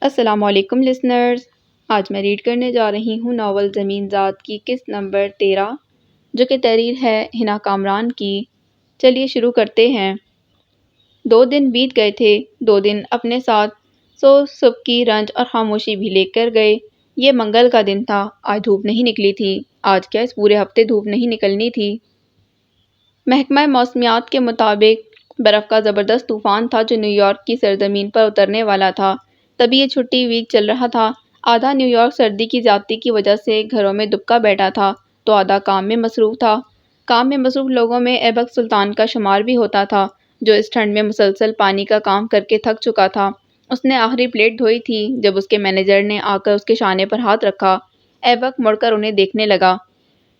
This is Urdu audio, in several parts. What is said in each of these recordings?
السلام علیکم لسنرز، آج میں ریڈ کرنے جا رہی ہوں ناول زمین ذات کی قسط نمبر 13 جو کہ تحریر ہے حنا کامران کی۔ چلیے شروع کرتے ہیں۔ 2 دن بیت گئے تھے، 2 دن اپنے ساتھ صبح کی رنج اور خاموشی بھی لے کر گئے۔ یہ منگل کا دن تھا، آج دھوپ نہیں نکلی تھی۔ آج کیا اس پورے ہفتے دھوپ نہیں نکلنی تھی۔ محکمہ موسمیات کے مطابق برف کا زبردست طوفان تھا جو نیو یارک کی سرزمین پر اترنے والا تھا۔ تبھی یہ چھٹی ویک چل رہا تھا۔ آدھا نیو یارک سردی کی زیادتی کی وجہ سے گھروں میں دبکا بیٹھا تھا تو آدھا کام میں مصروف تھا۔ کام میں مصروف لوگوں میں ایبک سلطان کا شمار بھی ہوتا تھا جو اس ٹھنڈ میں مسلسل پانی کا کام کر کے تھک چکا تھا۔ اس نے آخری پلیٹ دھوئی تھی جب اس کے مینیجر نے آ کر اس کے شانے پر ہاتھ رکھا۔ ایبک مڑ کر انہیں دیکھنے لگا۔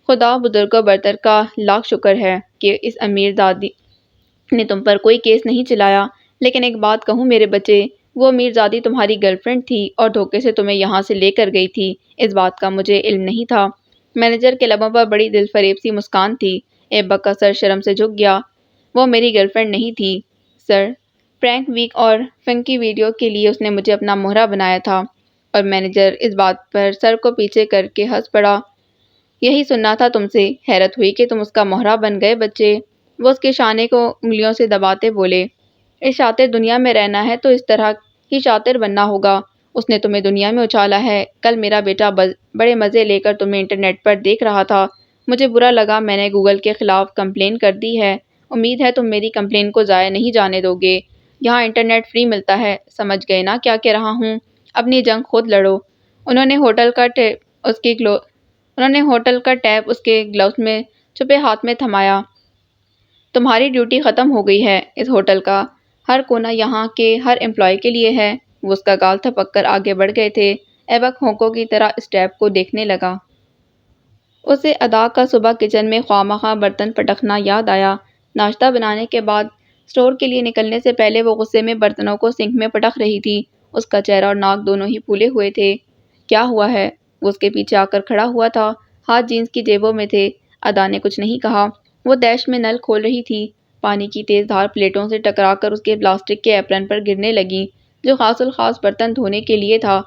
خدا بزرگ و برتر کا لاکھ شکر ہے کہ اس امیر زادی نے تم پر کوئی کیس نہیں چلایا، لیکن ایک بات کہوں میرے بچے، وہ امیر زادی تمہاری گرل فرینڈ تھی اور دھوکے سے تمہیں یہاں سے لے کر گئی تھی۔ اس بات کا مجھے علم نہیں تھا۔ مینیجر کے لبوں پر بڑی دل فریب سی مسکان تھی۔ ایبک کا سر شرم سے جھک گیا۔ وہ میری گرل فرینڈ نہیں تھی سر، پرینک ویک اور فنکی ویڈیو کے لیے اس نے مجھے اپنا مہرہ بنایا تھا۔ اور مینیجر اس بات پر سر کو پیچھے کر کے ہنس پڑا۔ یہی سننا تھا تم سے، حیرت ہوئی کہ تم اس کا مہرہ بن گئے بچے۔ وہ اس کے شانے کو انگلیوں سے دباتے بولے، اس شاطر دنیا میں رہنا ہے تو اس طرح ہی شاطر بننا ہوگا۔ اس نے تمہیں دنیا میں اچھالا ہے۔ کل میرا بیٹا بڑے مزے لے کر تمہیں انٹرنیٹ پر دیکھ رہا تھا۔ مجھے برا لگا، میں نے گوگل کے خلاف کمپلین کر دی ہے۔ امید ہے تم میری کمپلین کو ضائع نہیں جانے دو گے۔ یہاں انٹرنیٹ فری ملتا ہے، سمجھ گئے نا کیا کہہ رہا ہوں؟ اپنی جنگ خود لڑو۔ انہوں نے ہوٹل کا ٹیپ اس کے گلوز میں چھپے ہاتھ میں تھمایا۔ تمہاری ڈیوٹی ختم ہو گئی ہے۔ اس ہوٹل کا ہر کونا یہاں کے ہر امپلائی کے لیے ہے۔ وہ اس کا گال تھپک کر آگے بڑھ گئے تھے۔ ایبک ہونکوں کی طرح اس ٹیپ کو دیکھنے لگا۔ اسے ادا کا صبح کچن میں خواہ مخواہ برتن پٹکنا یاد آیا۔ ناشتہ بنانے کے بعد اسٹور کے لیے نکلنے سے پہلے وہ غصے میں برتنوں کو سنک میں پٹک رہی تھی۔ اس کا چہرہ اور ناک دونوں ہی پھولے ہوئے تھے۔ کیا ہوا ہے؟ وہ اس کے پیچھے آ کر کھڑا ہوا تھا۔ ہاتھ جینس کی جیبوں میں تھے۔ ادا نے کچھ نہیں کہا۔ وہ دہشت میں نل کھول رہی تھی۔ پانی کی تیز دھار پلیٹوں سے ٹکرا کر اس کے پلاسٹک کے ایپرن پر گرنے لگی جو خاص الخاص برتن دھونے کے لیے تھا۔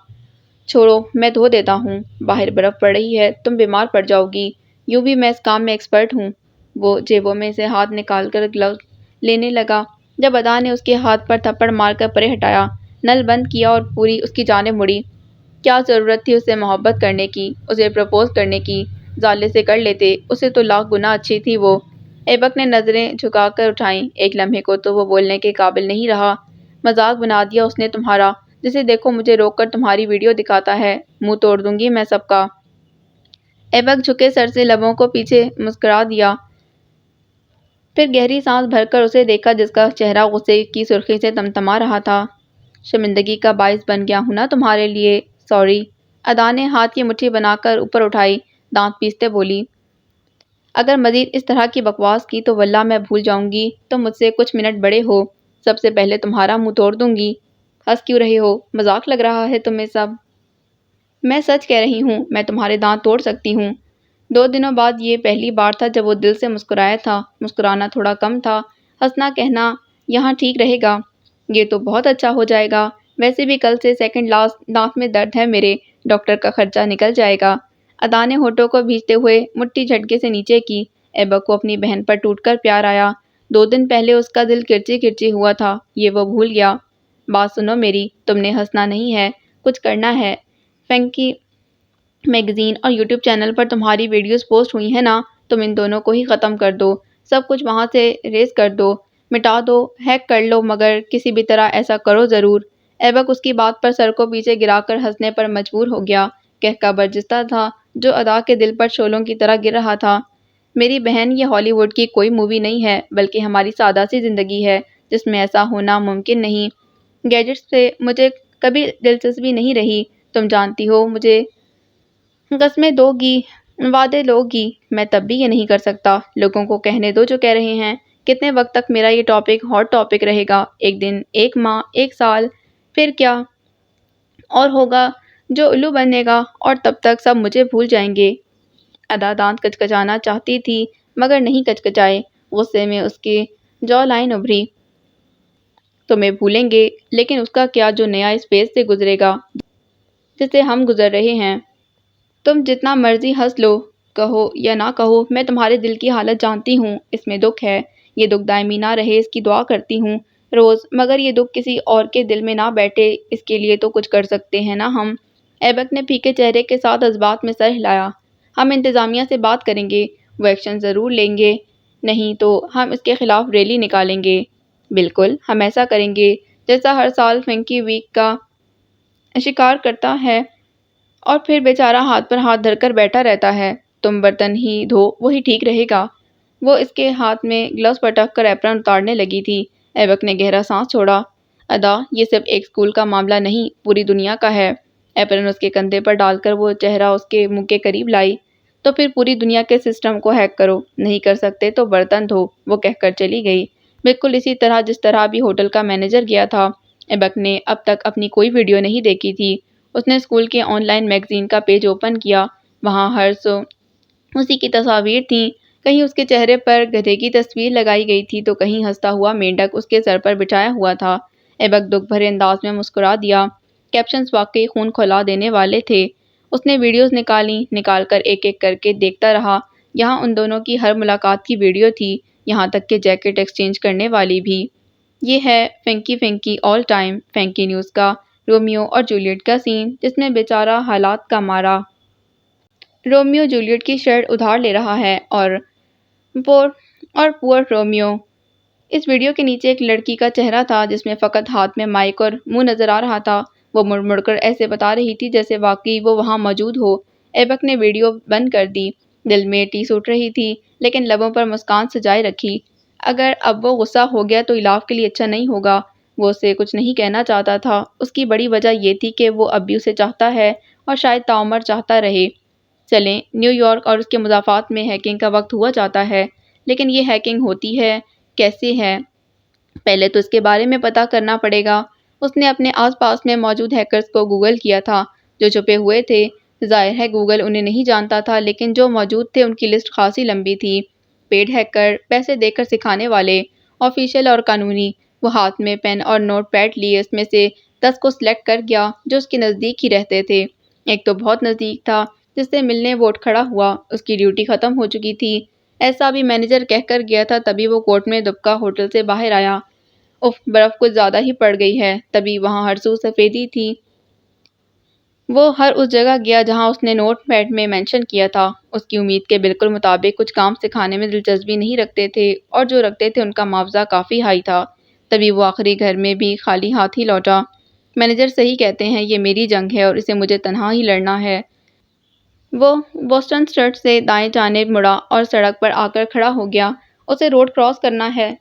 چھوڑو، میں دھو دیتا ہوں۔ باہر برف پڑ رہی ہے، تم بیمار پڑ جاؤ گی۔ یوں بھی میں اس کام میں ایکسپرٹ ہوں۔ وہ جیبوں میں سے ہاتھ نکال کر گلوز لینے لگا جب ادا نے اس کے ہاتھ پر تھپڑ مار کر پرے ہٹایا، نل بند کیا اور پوری اس کی جانب مڑی۔ کیا ضرورت تھی اسے محبت کرنے کی، اسے پرپوز کرنے کی؟ زالے سے کر لیتے، اسے تو لاکھ گنا اچھی تھی وہ۔ ایبک نے نظریں جھکا کر اٹھائیں۔ ایک لمحے کو تو وہ بولنے کے قابل نہیں رہا۔ مذاق بنا دیا اس نے تمہارا، جسے دیکھو مجھے روک کر تمہاری ویڈیو دکھاتا ہے، منہ توڑ دوں گی میں سب کا۔ ایبک جھکے سر سے لبوں کو پیچھے مسکرا دیا، پھر گہری سانس بھر کر اسے دیکھا جس کا چہرہ غصے کی سرخی سے تمتما رہا تھا۔ شرمندگی کا باعث بن گیا ہوں نا تمہارے لیے، سوری۔ ادا نے ہاتھ کی مٹھی بنا کر اوپر اٹھائی، دانت پیستے بولی، اگر مزید اس طرح کی بکواس کی تو واللہ میں بھول جاؤں گی تم مجھ سے کچھ منٹ بڑے ہو۔ سب سے پہلے تمہارا منہ توڑ دوں گی۔ ہنس کیوں رہے ہو؟ مذاق لگ رہا ہے تمہیں سب؟ میں سچ کہہ رہی ہوں، میں تمہارے دانت توڑ سکتی ہوں۔ 2 دنوں بعد یہ پہلی بار تھا جب وہ دل سے مسکرایا تھا۔ مسکرانا تھوڑا کم تھا، ہنسنا کہنا یہاں ٹھیک رہے گا۔ یہ تو بہت اچھا ہو جائے گا۔ ویسے بھی کل سے سیکنڈ لاسٹ دانت میں درد ہے میرے، ڈاکٹر کا خرچہ نکل جائے گا۔ ادا نے ہونٹوں کو بھیجتے ہوئے مٹھی جھٹکے سے نیچے کی۔ ایبک کو اپنی بہن پر ٹوٹ کر پیار آیا۔ 2 دن پہلے اس کا دل کرچی کرچی ہوا تھا، یہ وہ بھول گیا۔ بات سنو میری، تم نے ہنسنا نہیں ہے، کچھ کرنا ہے۔ فنکی میگزین اور یوٹیوب چینل پر تمہاری ویڈیوز پوسٹ ہوئی ہیں نا، تم ان دونوں کو ہی ختم کر دو۔ سب کچھ وہاں سے ریز کر دو، مٹا دو، ہیک کر لو، مگر کسی بھی طرح ایسا کرو ضرور۔ ایبک اس کی بات پر سر کو پیچھے گرا کر ہنسنے پر مجبور ہو گیا۔ کہکا برجستہ تھا جو ادا کے دل پر شعلوں کی طرح گر رہا تھا۔ میری بہن، یہ ہالی ووڈ کی کوئی مووی نہیں ہے، بلکہ ہماری سادہ سی زندگی ہے جس میں ایسا ہونا ممکن نہیں۔ گیجٹس سے مجھے کبھی دلچسپی نہیں رہی، تم جانتی ہو۔ مجھے قسمیں دو گی، وعدے لو گی، میں تب بھی یہ نہیں کر سکتا۔ لوگوں کو کہنے دو جو کہہ رہے ہیں۔ کتنے وقت تک میرا یہ ٹاپک ہاٹ ٹاپک رہے گا؟ 1 دن، 1 ماہ، 1 سال، پھر کیا اور ہوگا جو الو بنے گا، اور تب تک سب مجھے بھول جائیں گے۔ ادا دانت کچکچانا چاہتی تھی مگر نہیں کچکچائے۔ غصے میں اس کی جو لائن ابھری۔ تمہیں بھولیں گے، لیکن اس کا کیا جو نیا اسپیس سے گزرے گا جسے ہم گزر رہے ہیں۔ تم جتنا مرضی ہنس لو، کہو یا نہ کہو، میں تمہارے دل کی حالت جانتی ہوں۔ اس میں دکھ ہے، یہ دکھ دائمی نہ رہے اس کی دعا کرتی ہوں روز، مگر یہ دکھ کسی اور کے دل میں نہ بیٹھے اس کے لیے تو کچھ کر سکتے ہیں نا ہم۔ ایبک نے پھیکے چہرے کے ساتھ جذبات میں سر ہلایا۔ ہم انتظامیہ سے بات کریں گے، وہ ایکشن ضرور لیں گے، نہیں تو ہم اس کے خلاف ریلی نکالیں گے۔ بالکل، ہم ایسا کریں گے جیسا ہر سال فنکی ویک کا شکار کرتا ہے اور پھر بیچارہ ہاتھ پر ہاتھ دھر کر بیٹھا رہتا ہے۔ تم برتن ہی دھو، وہی ٹھیک رہے گا۔ وہ اس کے ہاتھ میں گلوز پٹک کر ایپرن اتارنے لگی تھی۔ ایبک نے گہرا سانس چھوڑا۔ ادا، یہ صرف ایک اسکول کا معاملہ نہیں، پوری دنیا کا ہے۔ ایپرن اس کے کندھے پر ڈال کر وہ چہرہ اس کے منہ کے قریب لائی۔ تو پھر پوری دنیا کے سسٹم کو ہیک کرو، نہیں کر سکتے تو برتن دھو، وہ کہہ کر چلی گئی۔ بالکل اسی طرح جس طرح ابھی ہوٹل کا مینیجر گیا تھا۔ ایبک نے اب تک اپنی کوئی ویڈیو نہیں دیکھی تھی۔ اس نے اسکول کے آن لائن میگزین کا پیج اوپن کیا۔ وہاں ہر سو اسی کی تصاویر تھیں، کہیں اس کے چہرے پر گدھے کی تصویر لگائی گئی تھی تو کہیں ہنستا ہوا مینڈک اس کے سر پر بچھایا ہوا تھا۔ ایبک دکھ بھرے انداز میں مسکرا دیا۔ کیپشنز واقعی خون کھولا دینے والے تھے۔ اس نے ویڈیوز نکال کر ایک ایک کر کے دیکھتا رہا۔ یہاں ان دونوں کی ہر ملاقات کی ویڈیو تھی، یہاں تک کہ جیکٹ ایکسچینج کرنے والی بھی۔ یہ ہے funky all time funky news کا رومیو اور جولیٹ کا سین، جس میں بیچارہ حالات کا مارا رومیو جولیٹ کی شرٹ ادھار لے رہا ہے اور پور رومیو۔ اس ویڈیو کے نیچے ایک لڑکی کا چہرہ تھا جس میں فقط ہاتھ میں مائک اور منہ نظر آ رہا تھا۔ وہ مڑ مڑ کر ایسے بتا رہی تھی جیسے واقعی وہ وہاں موجود ہو۔ ایبک نے ویڈیو بند کر دی۔ دل میں ٹیس اٹھ رہی تھی، لیکن لبوں پر مسکان سجائے رکھی۔ اگر اب وہ غصہ ہو گیا تو الاف کے لیے اچھا نہیں ہوگا۔ وہ اسے کچھ نہیں کہنا چاہتا تھا۔ اس کی بڑی وجہ یہ تھی کہ وہ اب بھی اسے چاہتا ہے اور شاید تعمر چاہتا رہے۔ چلیں، نیو یارک اور اس کے مضافات میں ہیکنگ کا وقت ہوا جاتا ہے، لیکن یہ ہیکنگ ہوتی ہے کیسے ہے؟ پہلے تو اس کے بارے میں پتہ کرنا پڑے گا۔ اس نے اپنے آس پاس میں موجود ہیکرز کو گوگل کیا تھا جو چھپے ہوئے تھے۔ ظاہر ہے گوگل انہیں نہیں جانتا تھا، لیکن جو موجود تھے ان کی لسٹ خاصی لمبی تھی۔ پیڈ ہیکر، پیسے دے کر سکھانے والے، آفیشیل اور قانونی۔ وہ ہاتھ میں پین اور نوٹ پیڈ لیے اس میں سے 10 کو سلیکٹ کر گیا جو اس کے نزدیک ہی رہتے تھے۔ ایک تو بہت نزدیک تھا جس سے ملنے وہ اٹھ کھڑا ہوا۔ اس کی ڈیوٹی ختم ہو چکی تھی، ایسا بھی مینیجر کہہ کر گیا تھا۔ تبھی وہ کوٹ میں دبکا ہوٹل سے باہر آیا۔ اف، برف کچھ زیادہ ہی پڑ گئی ہے۔ تبھی وہاں ہر سو سفیدی تھی۔ وہ ہر اس جگہ گیا جہاں اس نے نوٹ پیڈ میں مینشن کیا تھا۔ اس کی امید کے بالکل مطابق کچھ کام سکھانے میں دلچسپی نہیں رکھتے تھے اور جو رکھتے تھے ان کا معاوضہ کافی ہائی تھا۔ تبھی وہ آخری گھر میں بھی خالی ہاتھ ہی لوٹا۔ مینیجر صحیح کہتے ہیں، یہ میری جنگ ہے اور اسے مجھے تنہا ہی لڑنا ہے۔ وہ بوسٹن اسٹریٹ سے دائیں جانب مڑا اور سڑک پر آ کر کھڑا ہو گیا۔ اسے روڈ کراس کرنا ہے۔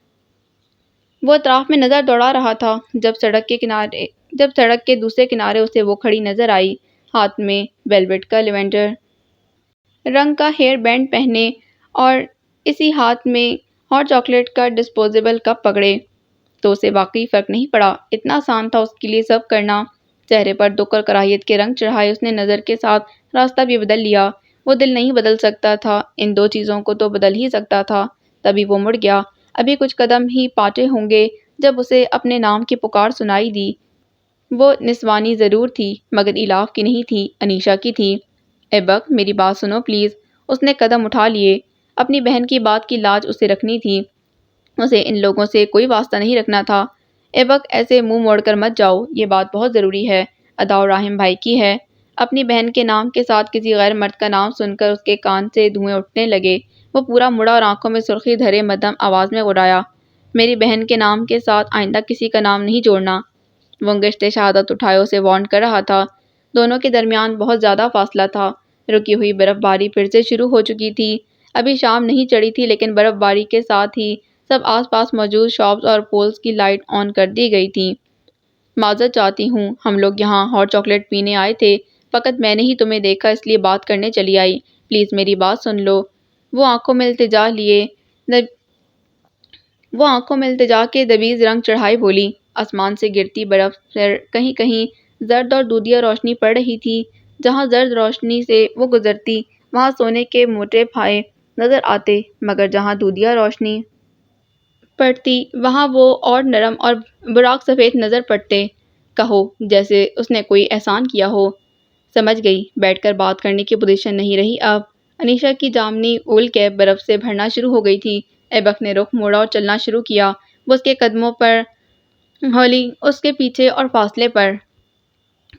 وہ اطراف میں نظر دوڑا رہا تھا جب سڑک کے دوسرے کنارے اسے وہ کھڑی نظر آئی، ہاتھ میں ویلویٹ کا لیونڈر رنگ کا ہیئر بینڈ پہنے اور اسی ہاتھ میں ہاٹ چاکلیٹ کا ڈسپوزیبل کپ پکڑے۔ تو اسے واقعی فرق نہیں پڑا، اتنا آسان تھا اس کے لیے سب کرنا۔ چہرے پر دکھ اور کراہیت کے رنگ چڑھائے اس نے نظر کے ساتھ راستہ بھی بدل لیا۔ وہ دل نہیں بدل سکتا تھا، ان دو چیزوں کو تو بدل ہی سکتا تھا۔ تبھی وہ مڑ گیا۔ ابھی کچھ قدم ہی پاٹے ہوں گے جب اسے اپنے نام کی پکار سنائی دی۔ وہ نسوانی ضرور تھی مگر الاف کی نہیں تھی، انیشا کی تھی۔ ایبک، میری بات سنو پلیز۔ اس نے قدم اٹھا لیے۔ اپنی بہن کی بات کی لاج اسے رکھنی تھی، اسے ان لوگوں سے کوئی واسطہ نہیں رکھنا تھا۔ ایبک، ایسے منہ موڑ کر مت جاؤ، یہ بات بہت ضروری ہے، ادا اور راہم بھائی کی ہے۔ اپنی بہن کے نام کے ساتھ کسی غیر مرد کا نام سن کر اس کے کان سے دھوئیں اٹھنے لگے۔ وہ پورا مڑا اور آنکھوں میں سرخی دھرے مدھم آواز میں غرایا، میری بہن کے نام کے ساتھ آئندہ کسی کا نام نہیں جوڑنا۔ وہ انگشت شہادت اٹھائے اسے وارن کر رہا تھا۔ دونوں کے درمیان بہت زیادہ فاصلہ تھا۔ رکی ہوئی برف باری پھر سے شروع ہو چکی تھی۔ ابھی شام نہیں چڑھی تھی لیکن برف باری کے ساتھ ہی سب آس پاس موجود شاپس اور پولز کی لائٹ آن کر دی گئی تھیں۔ معذرت چاہتی ہوں، ہم لوگ یہاں ہاٹ چاکلیٹ پینے آئے تھے، فقط میں نے ہی تمہیں دیکھا اس لیے بات کرنے چلی آئی، پلیز میری بات سن لو۔ وہ آنکھوں میں التجا کے دبیز رنگ چڑھائے بولی۔ آسمان سے گرتی برف پر کہیں کہیں زرد اور دودھیا روشنی پڑ رہی تھی۔ جہاں زرد روشنی سے وہ گزرتی وہاں سونے کے موٹے پھائے نظر آتے، مگر جہاں دودھیا روشنی پڑتی وہاں وہ اور نرم اور براق سفید نظر پڑتے، کہو جیسے اس نے کوئی احسان کیا ہو۔ سمجھ گئی، بیٹھ کر بات کرنے کی پوزیشن نہیں رہی اب۔ انیشا کی جامنی اول کیپ برف سے بھرنا شروع ہو گئی تھی۔ ایبک نے رخ موڑا اور چلنا شروع کیا۔ وہ اس کے قدموں پر ہولی، اس کے پیچھے اور فاصلے پر۔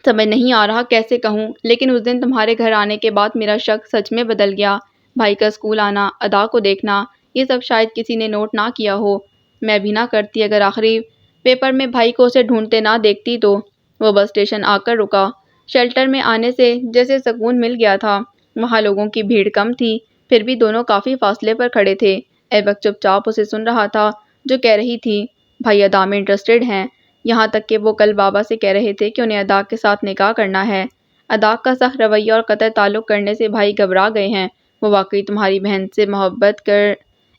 سمجھ نہیں آ رہا کیسے کہوں، لیکن اس دن تمہارے گھر آنے کے بعد میرا شک سچ میں بدل گیا۔ بھائی کا اسکول آنا، ادا کو دیکھنا، یہ سب شاید کسی نے نوٹ نہ کیا ہو۔ میں بھی نہ کرتی اگر آخری پیپر میں بھائی کو اسے ڈھونڈتے نہ دیکھتی تو۔ وہ بس اسٹیشن آ کر رکا۔ شیلٹر میں آنے سے جیسے سکون مل گیا تھا۔ وہاں لوگوں کی بھیڑ کم تھی، پھر بھی دونوں کافی فاصلے پر کھڑے تھے۔ ایبک چپ چاپ اسے سن رہا تھا جو کہہ رہی تھی۔ بھائی ادا میں انٹرسٹڈ ہیں، یہاں تک کہ وہ کل بابا سے کہہ رہے تھے کہ انہیں ادا کے ساتھ نکاح کرنا ہے۔ ادا کا سخت رویہ اور قطع تعلق کرنے سے بھائی گھبرا گئے ہیں۔ وہ واقعی تمہاری بہن سے محبت کر۔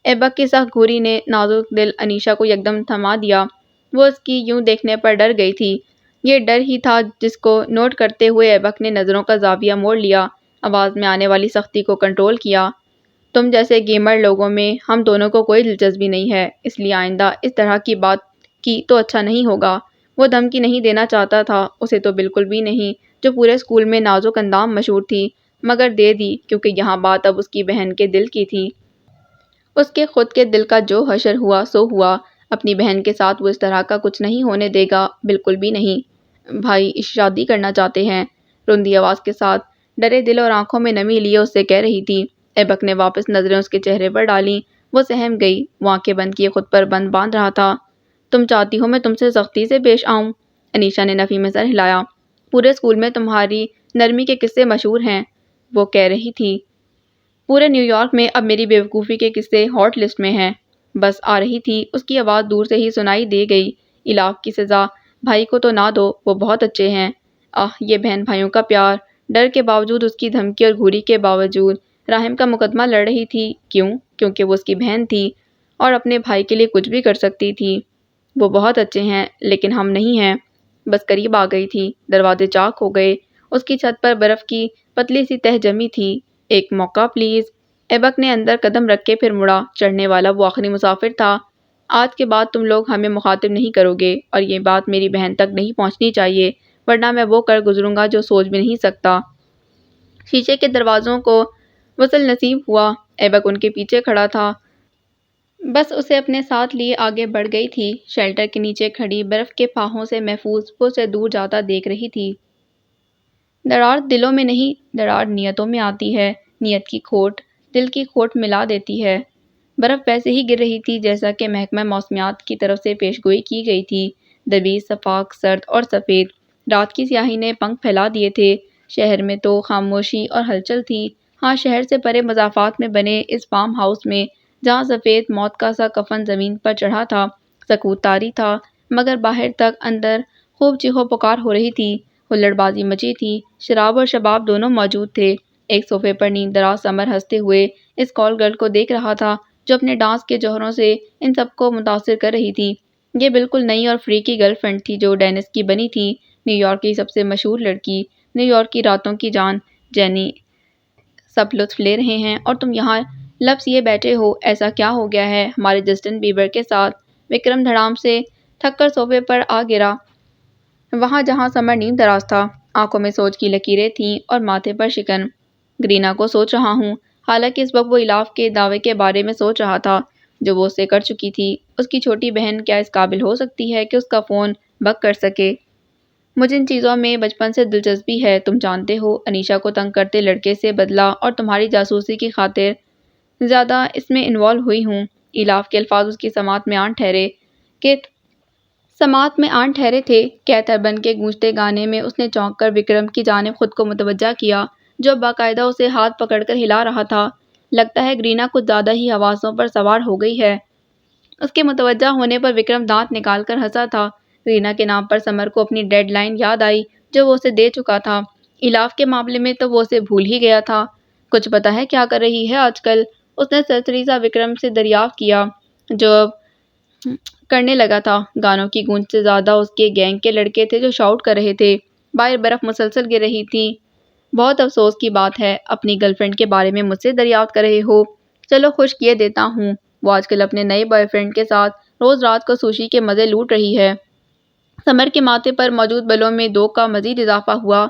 ایبک کی سخت گھوری نے نازک دل انیشا کو یکدم تھما دیا۔ وہ اس کی یوں دیکھنے پر ڈر گئی تھی۔ یہ ڈر ہی تھا جس کو نوٹ کرتے ہوئے ایبک نے نظروں کا زاویہ موڑ لیا، آواز میں آنے والی سختی کو کنٹرول کیا۔ تم جیسے گیمر لوگوں میں ہم دونوں کو کوئی دلچسپی نہیں ہے، اس لیے آئندہ اس طرح کی بات کی تو اچھا نہیں ہوگا۔ وہ دھمکی نہیں دینا چاہتا تھا، اسے تو بالکل بھی نہیں، جو پورے اسکول میں نازک اندام مشہور تھی، مگر دے دی کیونکہ یہاں بات اب اس کی بہن کے دل کی تھی۔ اس کے خود کے دل کا جو حشر ہوا سو ہوا۔ اپنی بہن کے ساتھ وہ اس طرح کا کچھ نہیں ہونے دے گا، بالکل بھی نہیں۔ بھائی شادی کرنا چاہتے ہیں، رندی آواز کے ساتھ ڈرے دل اور آنکھوں میں نمی لیے اس سے کہہ رہی تھی۔ ایبک نے واپس نظریں اس کے چہرے پر ڈالیں۔ وہ سہم گئی، وہ آنکھیں بند کیے خود پر بند باندھ رہا تھا۔ تم چاہتی ہو میں تم سے سختی سے پیش آؤں؟ انیشا نے نفی میں سر ہلایا۔ پورے اسکول میں تمہاری نرمی کے قصے مشہور ہیں، وہ کہہ رہی تھی۔ پورے نیو یارک میں اب میری بیوقوفی کے قصے ہاٹ لسٹ میں ہیں۔ بس آ رہی تھی، اس کی آواز دور سے ہی سنائی دے گئی۔ الاف کی سزا بھائی کو تو نہ دو، وہ بہت اچھے ہیں۔ یہ بہن بھائیوں کا پیار۔ ڈر کے باوجود، اس کی دھمکی اور گھوری کے باوجود راہم کا مقدمہ لڑ رہی تھی۔ کیوں؟ کیونکہ وہ اس کی بہن تھی اور اپنے بھائی کے لیے کچھ بھی کر سکتی تھی۔ وہ بہت اچھے ہیں لیکن ہم نہیں ہیں۔ بس قریب آ گئی تھی، دروازے چاک ہو گئے، اس کی چھت پر برف کی پتلی سی تہ جمی تھی۔ ایک موقع پلیز۔ ایبک نے اندر قدم رکھ کے پھر مڑا۔ چڑھنے والا وہ آخری مسافر تھا۔ آج کے بعد تم لوگ ہمیں مخاطب نہیں کرو گے، اور یہ بات میری بہن تک نہیں پہنچنی چاہیے، ورنہ میں وہ کر گزروں گا جو سوچ بھی نہیں سکتا۔ شیشے کے دروازوں کو وصل نصیب ہوا۔ ایبک ان کے پیچھے کھڑا تھا، بس اسے اپنے ساتھ لیے آگے بڑھ گئی تھی۔ شیلٹر کے نیچے کھڑی برف کے پھاہوں سے محفوظ وہ اسے دور جاتا دیکھ رہی تھی۔ دراڑ دلوں میں نہیں، دراڑ نیتوں میں آتی ہے۔ نیت کی کھوٹ دل کی کھوٹ ملا دیتی ہے۔ برف ویسے ہی گر رہی تھی جیسا کہ محکمہ موسمیات کی طرف سے پیشگوئی کی گئی تھی۔ دبیز صفاق، سرد اور سفید۔ رات کی سیاہی نے پنکھ پھیلا دیے تھے۔ شہر میں تو خاموشی اور ہلچل تھی۔ ہاں، شہر سے پرے مضافات میں بنے اس فارم ہاؤس میں، جہاں سفید موت کا سا کفن زمین پر چڑھا تھا، سکوت طاری تھا، مگر باہر تک اندر خوب چیخو پکار ہو رہی تھی، ہلڑ بازی مچی تھی، شراب اور شباب دونوں موجود تھے۔ ایک صوفے پر نیند دراز سمر ہنستے ہوئے اس کال گرل کو دیکھ رہا تھا جو اپنے ڈانس کے جوہروں سے ان سب کو متاثر کر رہی تھی۔ یہ بالکل نئی اور فریکی گرل فرینڈ تھی جو ڈینس کی بنی تھی، نیو یارک کی سب سے مشہور لڑکی، نیو یارک کی راتوں کی جان۔ جینی، سب لطف لے رہے ہیں اور تم یہاں لفظ یہ بیٹھے ہو، ایسا کیا ہو گیا ہے ہمارے جسٹن بیبر کے ساتھ؟ وکرم دھڑام سے تھک کر صوفے پر آ گرا، وہاں جہاں سمر نیم دراز تھا۔ آنکھوں میں سوچ کی لکیریں تھیں اور ماتھے پر شکن۔ گرینا کو سوچ رہا ہوں، حالانکہ اس وقت وہ الاف کے دعوے کے بارے میں سوچ رہا تھا جو وہ اس سے کر چکی تھی۔ اس کی چھوٹی بہن کیا اس قابل ہو سکتی ہے کہ اس کا فون بک کر سکے؟ مجھے ان چیزوں میں بچپن سے دلچسپی ہے، تم جانتے ہو، انیشا کو تنگ کرتے لڑکے سے بدلہ اور تمہاری جاسوسی کی خاطر زیادہ اس میں انوالو ہوئی ہوں۔ الاف کے الفاظ اس کی سماعت میں آن ٹھہرے تھے۔ کیتھر بن کے گونجتے گانے میں اس نے چونک کر وکرم کی جانب خود کو متوجہ کیا جو باقاعدہ اسے ہاتھ پکڑ کر ہلا رہا تھا۔ لگتا ہے گرینا کچھ زیادہ ہی حواسوں پر سوار ہو گئی ہے۔ اس کے متوجہ ہونے پر وکرم دانت نکال کر ہنسا تھا۔ گرینا کے نام پر سمر کو اپنی ڈیڈ لائن یاد آئی جو وہ اسے دے چکا تھا۔ الاف کے معاملے میں تو وہ اسے بھول ہی گیا تھا۔ کچھ پتا ہے کیا کر رہی ہے آج کل؟ اس نے سرسری سا وکرم سے دریافت کیا جو اب کرنے لگا تھا۔ گانوں کی گونج سے زیادہ اس کے گینگ کے لڑکے تھے جو شاؤٹ کر رہے تھے۔ باہر برف مسلسل گر رہی تھی۔ بہت افسوس کی بات ہے، اپنی گرل فرینڈ کے بارے میں مجھ سے دریافت کر رہے ہو۔ چلو خوش کیے دیتا ہوں، وہ آج کل اپنے نئے بوائے فرینڈ کے ساتھ روز رات کو سوشی کے مزے لوٹ رہی ہے۔ سمر کے ماتھے پر موجود بلوں میں 2 کا مزید اضافہ ہوا۔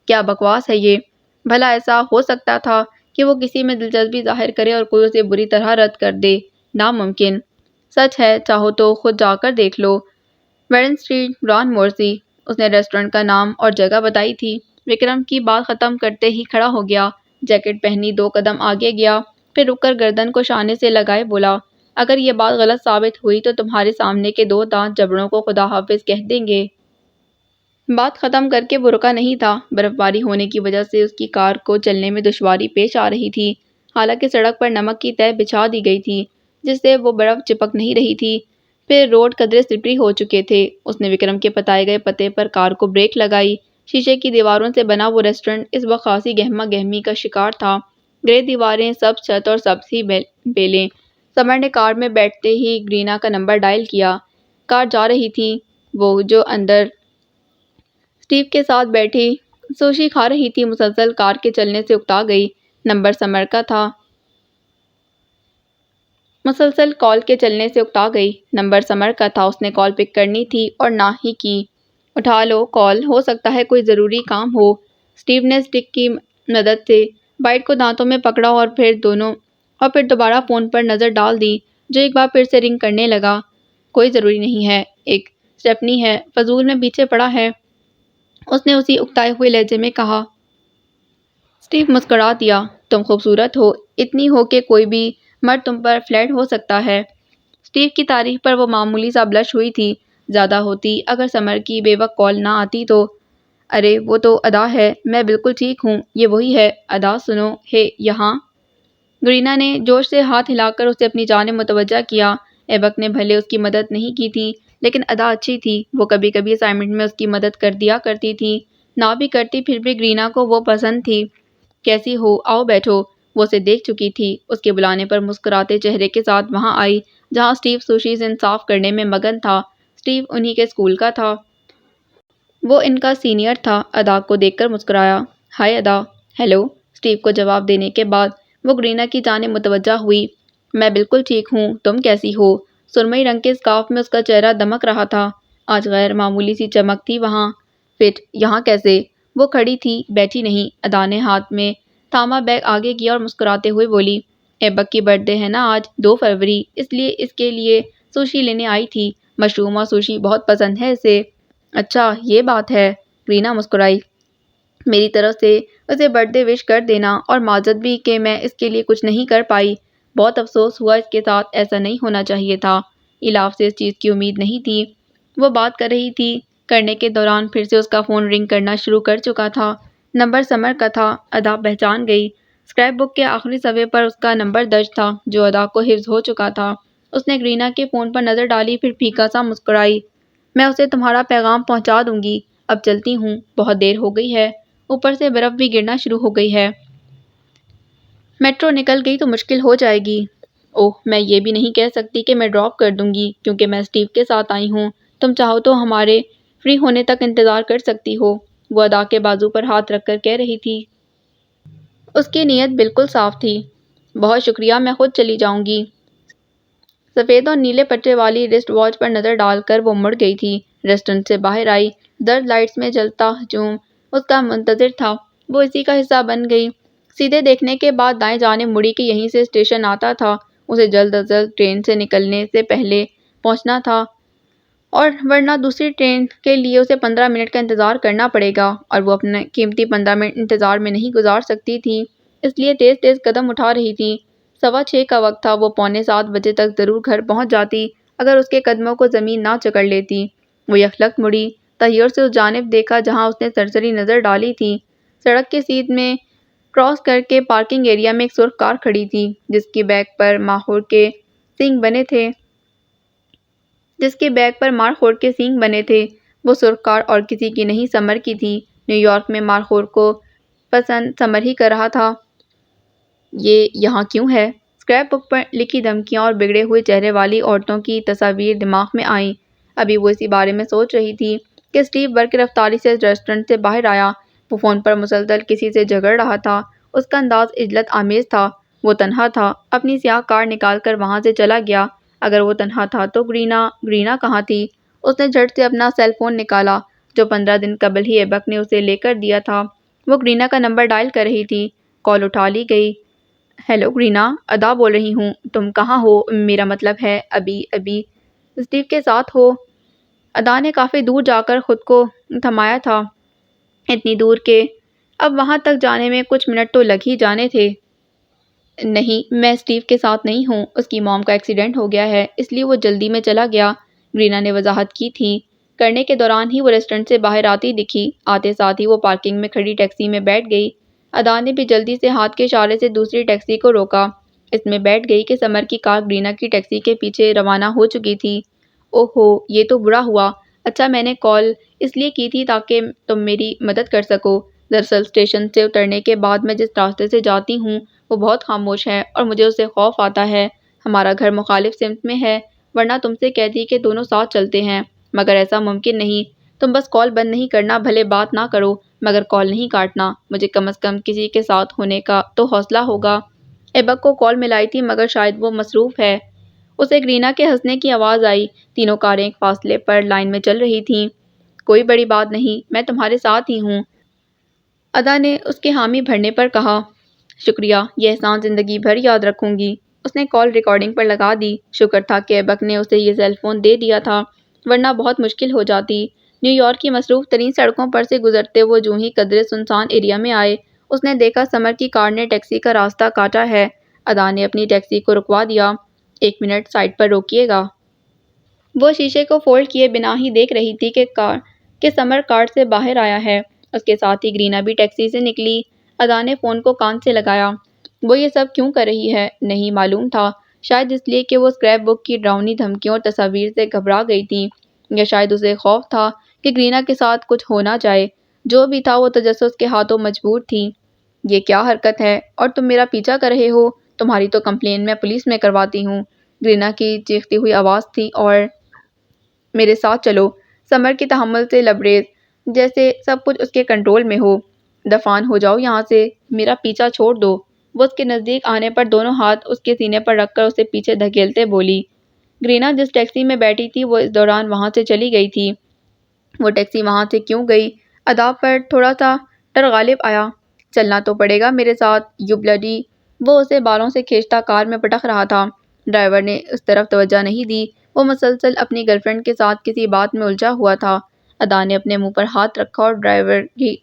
کیا بکواس ہے یہ! بھلا ایسا ہو سکتا تھا کہ وہ کسی میں دلچسپی ظاہر کرے اور کوئی اسے بری طرح رد کر دے؟ ناممکن۔ سچ ہے، چاہو تو خود جا کر دیکھ لو۔ ویڈن اسٹریٹ، گرانڈ مورسی۔ اس نے ریسٹورنٹ کا نام اور جگہ بتائی تھی۔ وکرم کی بات ختم کرتے ہی کھڑا ہو گیا، جیکٹ پہنی 2 قدم آگے گیا، پھر رک کر گردن کو شانے سے لگائے بولا، اگر یہ بات غلط ثابت ہوئی تو تمہارے سامنے کے 2 دانت جبڑوں کو خدا حافظ کہہ دیں گے۔ بات ختم کر کے وہ رکا نہیں تھا۔ برف باری ہونے کی وجہ سے اس کی کار کو چلنے میں دشواری پیش آ رہی تھی، حالانکہ سڑک پر نمک کی تہہ بچھا دی گئی تھی جس سے وہ برف چپک نہیں رہی تھی۔ پھر روڈ قدرے سلپری ہو چکے تھے۔ اس نے وکرم کے بتائے گئے پتے پر کار کو بریک لگائی۔ شیشے کی دیواروں سے بنا وہ ریسٹورنٹ اس وقت خاصی گہما گہمی کا شکار تھا۔ گرے دیواریں، سبز چھت اور سبز ہی بیلیں۔ سمر نے کار میں بیٹھتے ہی گرینا کا نمبر ڈائل کیا۔ کار جا رہی تھی۔ وہ جو اندر اسٹیو کے ساتھ بیٹھی سوشی کھا رہی تھی مسلسل کار کے چلنے سے اکتا گئی۔ نمبر سمر کا تھا۔ مسلسل کال کے چلنے سے اکتا گئی۔ نمبر سمر کا تھا۔ اس نے کال پک کرنی تھی اور نہ ہی کی۔ اٹھا لو کال، ہو سکتا ہے کوئی ضروری کام ہو۔ اسٹیو نے اسٹک کی مدد سے بائٹ کو دانتوں میں پکڑا اور پھر دوبارہ فون پر نظر ڈال دی جو ایک بار پھر سے رنگ کرنے لگا۔ کوئی ضروری نہیں ہے، ایک اسٹیفنی ہے، فضول میں پیچھے پڑا ہے، اس نے اسی اکتائے ہوئے لہجے میں کہا۔ اسٹیو مسکرا دیا۔ تم خوبصورت ہو، اتنی ہو کہ کوئی بھی مرد تم پر فلیٹ ہو سکتا ہے۔ اسٹیو کی تعریف پر وہ معمولی سا بلش ہوئی تھی۔ زیادہ ہوتی اگر سمر کی بے وقت کال نہ آتی تو۔ ارے وہ تو ادا ہے، میں بالکل ٹھیک ہوں، یہ وہی ہے ادا، سنو، ہے یہاں۔ گرینا نے جوش سے ہاتھ ہلا کر اسے اپنی جانب متوجہ کیا۔ ایبک نے بھلے اس کی مدد نہیں کی تھی لیکن ادا اچھی تھی۔ وہ کبھی کبھی اسائنمنٹ میں اس کی مدد کر دیا کرتی تھی، نہ بھی کرتی پھر بھی گرینا کو وہ پسند تھی۔ کیسی ہو، آؤ بیٹھو۔ وہ اسے دیکھ چکی تھی۔ اس کے بلانے پر مسکراتے چہرے کے ساتھ وہاں آئی جہاں اسٹیو سوشی سے انصاف کرنے میں مگن تھا۔ اسٹیو انہی کے اسکول کا تھا۔ وہ ان کا سینئر تھا۔ ادا کو دیکھ کر مسکرایا۔ ہائے ادا۔ ہیلو۔ اسٹیو کو جواب دینے کے بعد وہ گرینا کی جانب متوجہ ہوئی۔ میں بالکل ٹھیک ہوں، تم کیسی ہو؟ سرمئی رنگ کے اسکارف میں اس کا چہرہ دمک رہا تھا۔ آج غیر معمولی سی چمک تھی وہاں۔ فٹ یہاں کیسے؟ وہ کھڑی تھی، بیٹھی نہیں۔ ادا نے ہاتھ میں تھاما بیگ آگے کیا اور مسکراتے ہوئے بولی، ایبک کی برتھ ڈے ہے نا آج، 2 فروری، اس لیے اس کے لیے سوشی لینے آئی تھی۔ مشروم اور سوشی بہت پسند ہے اسے۔ اچھا یہ بات ہے۔ گرینا مسکرائی۔ میری طرف سے اسے برتھ ڈے وش کر دینا اور معذرت بھی کہ میں اس کے لیے کچھ نہیں کر پائی۔ بہت افسوس ہوا، اس کے ساتھ ایسا نہیں ہونا چاہیے تھا۔ الاف سے اس چیز کی امید نہیں تھی۔ وہ بات کر رہی تھی، کرنے کے دوران پھر سے اس کا فون رنگ کرنا شروع کر چکا تھا۔ نمبر سمر کا تھا۔ ادا پہچان گئی۔ اسکریپ بک کے آخری صفحے پر اس کا نمبر درج تھا جو ادا کو حفظ ہو چکا تھا۔ اس نے گرینا کے فون پر نظر ڈالی، پھر پھیکا سا مسکرائی۔ میں اسے تمہارا پیغام پہنچا دوں گی، اب چلتی ہوں، بہت دیر ہو گئی ہے، اوپر سے برف بھی گرنا شروع ہو گئی ہے۔ میٹرو نکل گئی تو مشکل ہو جائے گی۔ اوہ، میں یہ بھی نہیں کہہ سکتی کہ میں ڈراپ کر دوں گی کیونکہ میں اسٹیو کے ساتھ آئی ہوں۔ تم چاہو تو ہمارے فری ہونے تک انتظار کر سکتی ہو، وہ ادا کے بازو پر ہاتھ رکھ کر کہہ رہی تھی۔ اس کی نیت بالکل صاف تھی۔ بہت شکریہ، میں خود چلی جاؤں گی۔ سفید اور نیلے پٹے والی رسٹ واچ پر نظر ڈال کر وہ مڑ گئی تھی۔ ریسٹورنٹ سے باہر آئی، زرد لائٹس میں جلتا ہجوم اس کا منتظر تھا۔ وہ اسی کا حصہ بن گئی۔ سیدھے دیکھنے کے بعد دائیں جانب مڑی کہ یہیں سے اسٹیشن آتا تھا۔ اسے جلد از جلد ٹرین سے نکلنے سے پہلے پہنچنا تھا اور ورنہ دوسری ٹرین کے لیے اسے 15 منٹ کا انتظار کرنا پڑے گا اور وہ اپنے قیمتی 15 منٹ انتظار میں نہیں گزار سکتی تھی، اس لیے تیز تیز قدم اٹھا رہی تھی۔ 6:15 کا وقت تھا۔ وہ 6:45 بجے تک ضرور گھر پہنچ جاتی اگر اس کے قدموں کو زمین نہ جکڑ لیتی۔ وہ یکلخت مڑی، تحیر سے اس جانب دیکھا جہاں اس نے سرسری نظر ڈالی تھی۔ سڑک کے سیدھ میں کراس کر کے پارکنگ ایریا میں ایک سرخ کار کھڑی تھی جس کے بیک پر مارخور کے سینگ بنے تھے۔ وہ سرخ کار اور کسی کی نہیں، سمر کی تھی۔ نیو یارک میں مارخور کو پسند سمر ہی کر رہا تھا۔ یہ یہاں کیوں ہے؟ اسکریپ بک پر لکھی دھمکیاں اور بگڑے ہوئے چہرے والی عورتوں کی تصاویر دماغ میں آئیں۔ ابھی وہ اسی بارے میں سوچ رہی تھی کہ اسٹیو برق رفتاری سے ریسٹورنٹ سے باہر آیا۔ وہ فون پر مسلسل کسی سے جھگڑ رہا تھا۔ اس کا انداز عجلت آمیز تھا۔ وہ تنہا تھا۔ اپنی سیاہ کار نکال کر وہاں سے چلا گیا۔ اگر وہ تنہا تھا تو گرینا کہاں تھی؟ اس نے جھٹ سے اپنا سیل فون نکالا جو 15 دن قبل ہی ایبک نے اسے لے کر دیا تھا۔ وہ گرینا کا نمبر ڈائل کر رہی تھی۔ کال اٹھا لی گئی۔ ہیلو گرینا، ادا بول رہی ہوں۔ تم کہاں ہو؟ میرا مطلب ہے ابھی اسٹیو کے ساتھ ہو؟ ادا نے کافی دور جا کر خود کو تھمایا تھا، اتنی دور کہ اب وہاں تک جانے میں کچھ منٹ تو لگ ہی جانے تھے۔ نہیں، میں اسٹیو کے ساتھ نہیں ہوں۔ اس کی موم کا ایکسیڈنٹ ہو گیا ہے، اس لیے وہ جلدی میں چلا گیا، گرینا نے وضاحت کی تھی۔ کرنے کے دوران ہی وہ ریسٹورنٹ سے باہر آتی دکھی۔ آتے ساتھ ہی وہ پارکنگ میں کھڑی ٹیکسی میں بیٹھ گئی۔ ادا نے بھی جلدی سے ہاتھ کے اشارے سے دوسری ٹیکسی کو روکا۔ اس میں بیٹھ گئی کہ سمر کی کار گرینا کی ٹیکسی کے پیچھے روانہ ہو چکی تھی۔ اوہ ہو، یہ تو برا ہوا۔ اچھا، میں نے کال اس لیے کی تھی تاکہ تم میری مدد کر سکو۔ دراصل اسٹیشن سے اترنے کے بعد میں جس راستے سے جاتی ہوں وہ بہت خاموش ہے اور مجھے اس سے خوف آتا ہے۔ ہمارا گھر مخالف سمت میں ہے، ورنہ تم سے کہتی کہ دونوں ساتھ چلتے ہیں، مگر ایسا ممکن نہیں۔ تم بس کال بند نہیں کرنا، بھلے بات نہ کرو مگر کال نہیں کاٹنا۔ مجھے کم از کم کسی کے ساتھ ہونے کا تو حوصلہ ہوگا۔ ایبک کو کال ملائی تھی مگر شاید وہ مصروف ہے۔ اسے گرینا کے ہنسنے کی آواز آئی۔ تینوں کاریں ایک فاصلے پر لائن میں چل رہی تھیں۔ کوئی بڑی بات نہیں، میں تمہارے ساتھ ہی ہوں، ادا نے اس کے حامی بھرنے پر کہا۔ شکریہ، یہ احسان زندگی بھر یاد رکھوں گی۔ اس نے کال ریکارڈنگ پر لگا دی۔ شکر تھا کہ ایبک نے اسے یہ سیل فون دے دیا تھا، ورنہ بہت مشکل ہو جاتی۔ نیو یارک کی مصروف ترین سڑکوں پر سے گزرتے وہ جوں ہی قدرے سنسان ایریا میں آئے، اس نے دیکھا سمر کی کار نے ٹیکسی کا راستہ کاٹا ہے۔ ادا نے اپنی ٹیکسی کو رکوا دیا۔ ایک منٹ، سائڈ پر روکیے گا۔ وہ شیشے کو فولڈ کیے بنا ہی دیکھ رہی تھی کہ سمر کار سے باہر آیا ہے۔ اس کے ساتھ ہی گرینا بھی ٹیکسی سے نکلی۔ ادا نے فون کو کان سے لگایا۔ وہ یہ سب کیوں کر رہی ہے؟ نہیں معلوم تھا۔ شاید اس لیے کہ وہ اسکریپ بک کی ڈراؤنی دھمکیوں اور تصاویر سے گھبرا گئی تھی، یا شاید اسے خوف تھا کہ گرینا کے ساتھ کچھ ہو نہ جائے۔ جو بھی تھا وہ تجسس کے ہاتھوں مجبور تھی۔ یہ کیا حرکت ہے؟ اور تم میرا پیچھا کر رہے ہو؟ تمہاری تو کمپلین میں پولیس میں کرواتی ہوں، گرینا کی چیختی ہوئی آواز تھی۔ اور میرے ساتھ چلو، سمر کی تحمل سے لبریز، جیسے سب کچھ اس کے کنٹرول میں ہو۔ دفان ہو جاؤ یہاں سے، میرا پیچھا چھوڑ دو۔ وہ اس کے نزدیک آنے پر دونوں ہاتھ اس کے سینے پر رکھ کر اسے پیچھے دھکیلتے بولی۔ گرینا جس ٹیکسی میں بیٹھی تھی وہ اس دوران وہاں سے چلی گئی تھی۔ وہ ٹیکسی وہاں سے کیوں گئی؟ ادا پر تھوڑا سا ڈر غالب آیا۔ چلنا تو پڑے گا میرے ساتھ، یو بلڈی۔ وہ اسے بالوں سے کھینچتا کار میں پٹک رہا تھا۔ ڈرائیور نے اس طرف توجہ نہیں دی، وہ مسلسل اپنی گرل فرینڈ کے ساتھ کسی بات میں الجھا ہوا تھا۔ ادا نے اپنے منہ پر ہاتھ رکھا اور ڈرائیور کی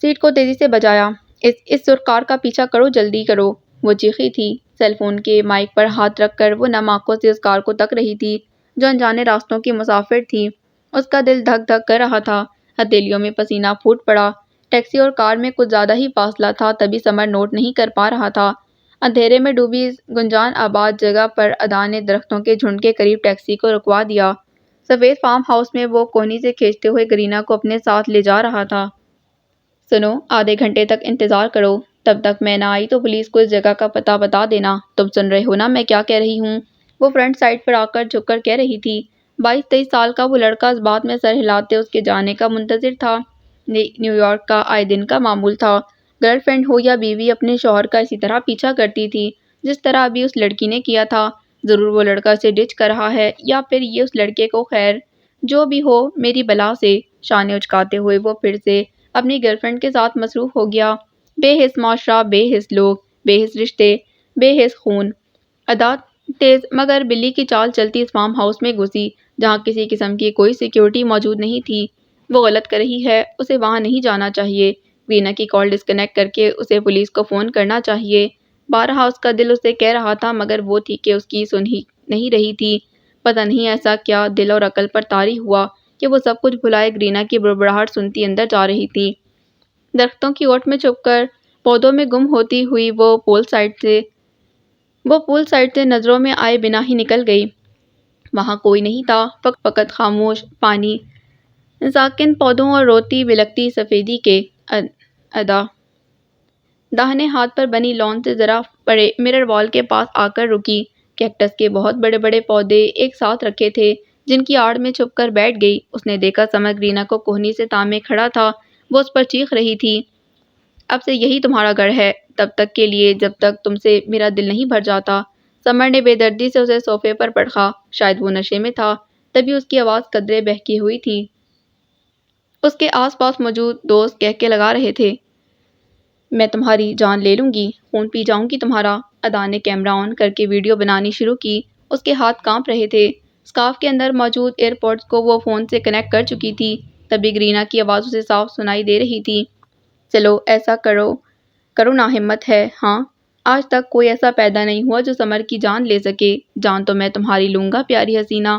سیٹ کو تیزی سے بجایا۔ اس سرخ کار کا پیچھا کرو، جلدی کرو، وہ چیخی تھی۔ سیل فون کے مائک پر ہاتھ رکھ کر وہ نم آنکھوں سے اس کار کو تک رہی تھی جو انجانے راستوں کی مسافر تھی۔ اس کا دل دھک دھک کر رہا تھا، ہتھیلیوں میں پسینہ پھوٹ پڑا۔ ٹیکسی اور کار میں کچھ زیادہ ہی فاصلہ تھا، تبھی سمر نوٹ نہیں کر پا رہا تھا۔ اندھیرے میں ڈوبی اس گنجان آباد جگہ پر ادا نے درختوں کے جھنڈ کے قریب ٹیکسی کو رکوا دیا۔ سفید فارم ہاؤس میں وہ کونی سے کھینچتے ہوئے گرینا کو اپنے ساتھ لے جا رہا تھا۔ سنو، آدھے گھنٹے تک انتظار کرو، تب تک میں نہ آئی تو پولیس کو اس جگہ کا پتہ بتا دینا۔ تم سن رہے ہو نا میں کیا کہہ رہی ہوں؟ وہ فرنٹ سائڈ پر آ کر جھک کر کہہ رہی تھی۔ 22-23 سال کا وہ لڑکا اس بات میں سر ہلاتے اس کے جانے کا منتظر تھا۔ نیو یارک کا آئے دن کا معمول تھا، گرل فرینڈ ہو یا بیوی اپنے شوہر کا اسی طرح پیچھا کرتی تھی جس طرح ابھی اس لڑکی نے کیا تھا۔ ضرور وہ لڑکا اسے ڈچ کر رہا ہے، یا پھر یہ اس لڑکے کو، خیر جو بھی ہو، میری بلا سے۔ شانے اچکاتے ہوئے وہ پھر سے اپنی گرل فرینڈ کے ساتھ مصروف ہو گیا۔ بے حس معاشرہ، بے حس لوگ، بے حس رشتے، بے حس خون۔ ادا تیز مگر بلی کی چال چلتی اس فارم ہاؤس میں گھسی جہاں کسی قسم کی کوئی سیکیورٹی موجود نہیں تھی۔ وہ غلط کر رہی ہے، اسے وہاں نہیں جانا چاہیے۔ گرینا کی کال ڈسکنیکٹ کر کے اسے پولیس کو فون کرنا چاہیے۔ بارہا اس کا دل اسے کہہ رہا تھا مگر وہ تھی کہ اس کی سن ہی نہیں رہی تھی۔ پتہ نہیں ایسا کیا دل اور عقل پر طاری ہوا کہ وہ سب کچھ بھلائے گرینا کی بڑبڑاہٹ سنتی اندر جا رہی تھی۔ درختوں کی اوٹ میں چھپ کر پودوں میں گم ہوتی ہوئی وہ پول سائڈ سے نظروں میں آئے بنا ہی نکل گئی۔ وہاں کوئی نہیں تھا، فقط خاموش پانی، ساکن پودوں اور روتی بلکتی سفیدی کے۔ ادا داہنے ہاتھ پر بنی لان سے ذرا پرے مرر وال کے پاس آ کر رکی۔ کیکٹس کے بہت بڑے بڑے پودے ایک ساتھ رکھے تھے جن کی آڑ میں چھپ کر بیٹھ گئی۔ اس نے دیکھا سمر گرینا کو کوہنی سے تامے کھڑا تھا، وہ اس پر چیخ رہی تھی۔ اب سے یہی تمہارا گھر ہے، تب تک کے لیے جب تک تم سے میرا دل نہیں بھر جاتا۔ سمر نے بے دردی سے اسے صوفے پر پٹخا۔ شاید وہ نشے میں تھا، تبھی اس کی آواز قدرے بہکی ہوئی تھی۔ اس کے آس پاس موجود دوست کہکے لگا رہے تھے، میں تمہاری جان لے لوں گی، خون پی جاؤں گی تمہارا۔ ادا نے کیمرہ آن کرکے ویڈیو بنانی شروع کی۔ اس کے ہاتھ کانپ رہے تھے۔ اسکارف کے اندر موجود ایئر پوڈز کو وہ فون سے کنیکٹ کر چکی تھی۔ تبھی گرینا کی آواز اسے صاف سنائی دے رہی تھی، چلو ایسا کرو نا، ہمت ہے ہاں؟ آج تک کوئی ایسا پیدا نہیں ہوا جو سمر کی جان لے سکے۔ جان تو میں تمہاری لوں گا پیاری حسینہ،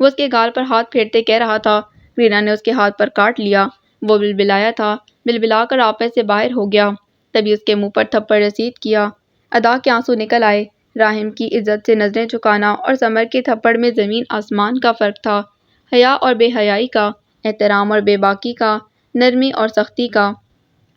وہ اس کے گال پر ہاتھ پھیرتے کہہ رہا تھا۔ گرینا نے اس کے ہاتھ پر کاٹ لیا۔ وہ بلبلایا تھا، بلبلا کر آپے سے باہر ہو گیا۔ تبھی اس کے منہ پر تھپڑ رسید کیا۔ ادا کے آنسو نکل آئے۔ راحم کی عزت سے نظریں جھکانا اور سمر کے تھپڑ میں زمین آسمان کا فرق تھا، حیا اور بے حیائی کا، احترام اور بے باکی کا، نرمی اور سختی کا۔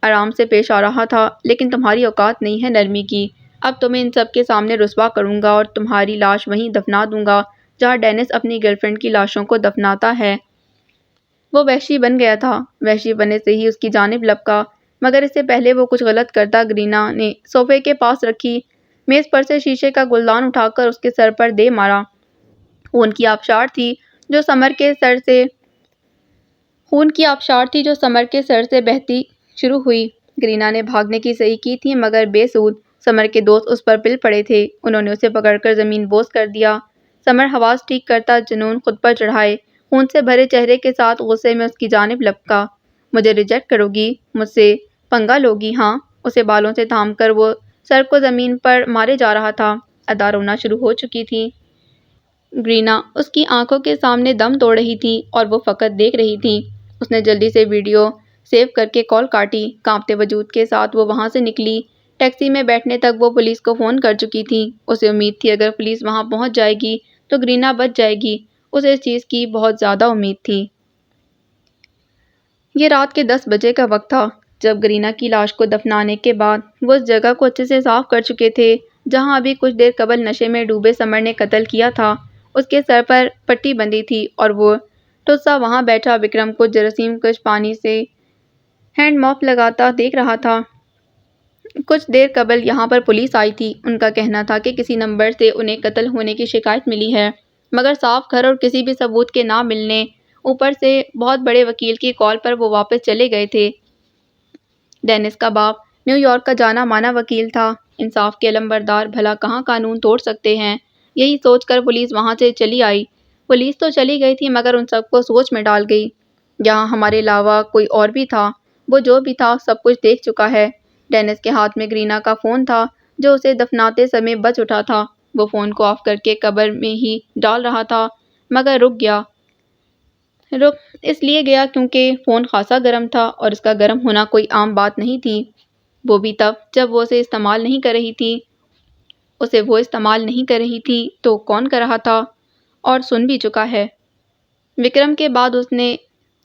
آرام سے پیش آ رہا تھا، لیکن تمہاری اوقات نہیں ہے نرمی کی۔ اب تمہیں ان سب کے سامنے رسوا کروں گا اور تمہاری لاش وہیں دفنا دوں گا جہاں ڈینس اپنی گرل فرینڈ کی لاشوں کو دفناتا ہے۔ وہ وحشی بن گیا تھا۔ وحشی بننے سے ہی اس کی جانب لپکا، مگر اس سے پہلے وہ کچھ غلط کرتا گرینا نے صوفے کے پاس رکھی میز پر سے شیشے کا گلدان اٹھا کر اس کے سر پر دے مارا۔ خون کی آبشار تھی جو سمر کے سر سے بہتی شروع ہوئی۔ گرینا نے بھاگنے کی صحیح کی تھی مگر بے سود۔ سمر کے دوست اس پر پل پڑے تھے، انہوں نے اسے پکڑ کر زمین بوس کر دیا۔ سمر حواس ٹھیک کرتا جنون خود پر چڑھائے خون سے بھرے چہرے کے ساتھ غصے میں اس کی جانب لپکا۔ مجھے ریجیکٹ کرو گی، مجھ سے پنگا لوگی ہاں؟ اسے بالوں سے تھام کر وہ سر کو زمین پر مارے جا رہا تھا۔ ادا رونا شروع ہو چکی تھی۔ گرینا اس کی آنکھوں کے سامنے دم توڑ رہی تھی اور وہ فقط دیکھ رہی تھی۔ اس نے جلدی سے ویڈیو سیو کرکے کال کاٹی۔ کانپتے وجود کے ساتھ وہ وہاں سے نکلی۔ ٹیکسی میں بیٹھنے تک وہ پولیس کو فون کر چکی تھی۔ اسے امید تھی اگر پولیس وہاں پہنچ جائے گی تو گرینا بچ جائے گی۔ اسے اس چیز کی بہت زیادہ امید تھی۔ یہ رات کے 10 بجے کا وقت تھا جب گرینا کی لاش کو دفنانے کے بعد وہ اس جگہ کو اچھے سے صاف کر چکے تھے جہاں ابھی کچھ دیر قبل نشے میں ڈوبے سمر نے قتل کیا تھا۔ اس کے سر پر پٹی بندھی تھی اور وہ ٹھسا وہاں بیٹھا وکرم کو جراثیم کش پانی سے ہینڈ ماپ لگاتا دیکھ رہا تھا۔ کچھ دیر قبل یہاں پر پولیس آئی تھی۔ ان کا کہنا تھا کہ کسی نمبر سے انہیں قتل ہونے کی شکایت ملی ہے، مگر صاف گھر اور کسی بھی ثبوت کے نہ ملنے، اوپر سے بہت بڑے وکیل کی کال پر وہ واپس چلے گئے تھے۔ ڈینس کا باپ نیو یارک کا جانا مانا وکیل تھا۔ انصاف کے علمبردار بھلا کہاں قانون توڑ سکتے ہیں، یہی سوچ کر پولیس وہاں سے چلی آئی۔ پولیس تو چلی گئی تھی مگر ان سب کو سوچ میں ڈال گئی۔ یہاں ہمارے علاوہ کوئی اور بھی تھا، وہ جو بھی تھا سب کچھ دیکھ چکا ہے۔ ڈینس کے ہاتھ میں گرینا کا فون تھا جو اسے دفناتے سمے بچ اٹھا تھا۔ وہ فون کو آف کرکے قبر میں ہی ڈال رہا تھا مگر رک اس لیے گیا کیونکہ فون خاصا گرم تھا اور اس کا گرم ہونا کوئی عام بات نہیں تھی، وہ بھی تب جب وہ اسے استعمال نہیں کر رہی تھی۔ اسے وہ استعمال نہیں کر رہی تھی تو کون کر رہا تھا؟ اور سن بھی چکا ہے۔ وکرم کے بعد اس نے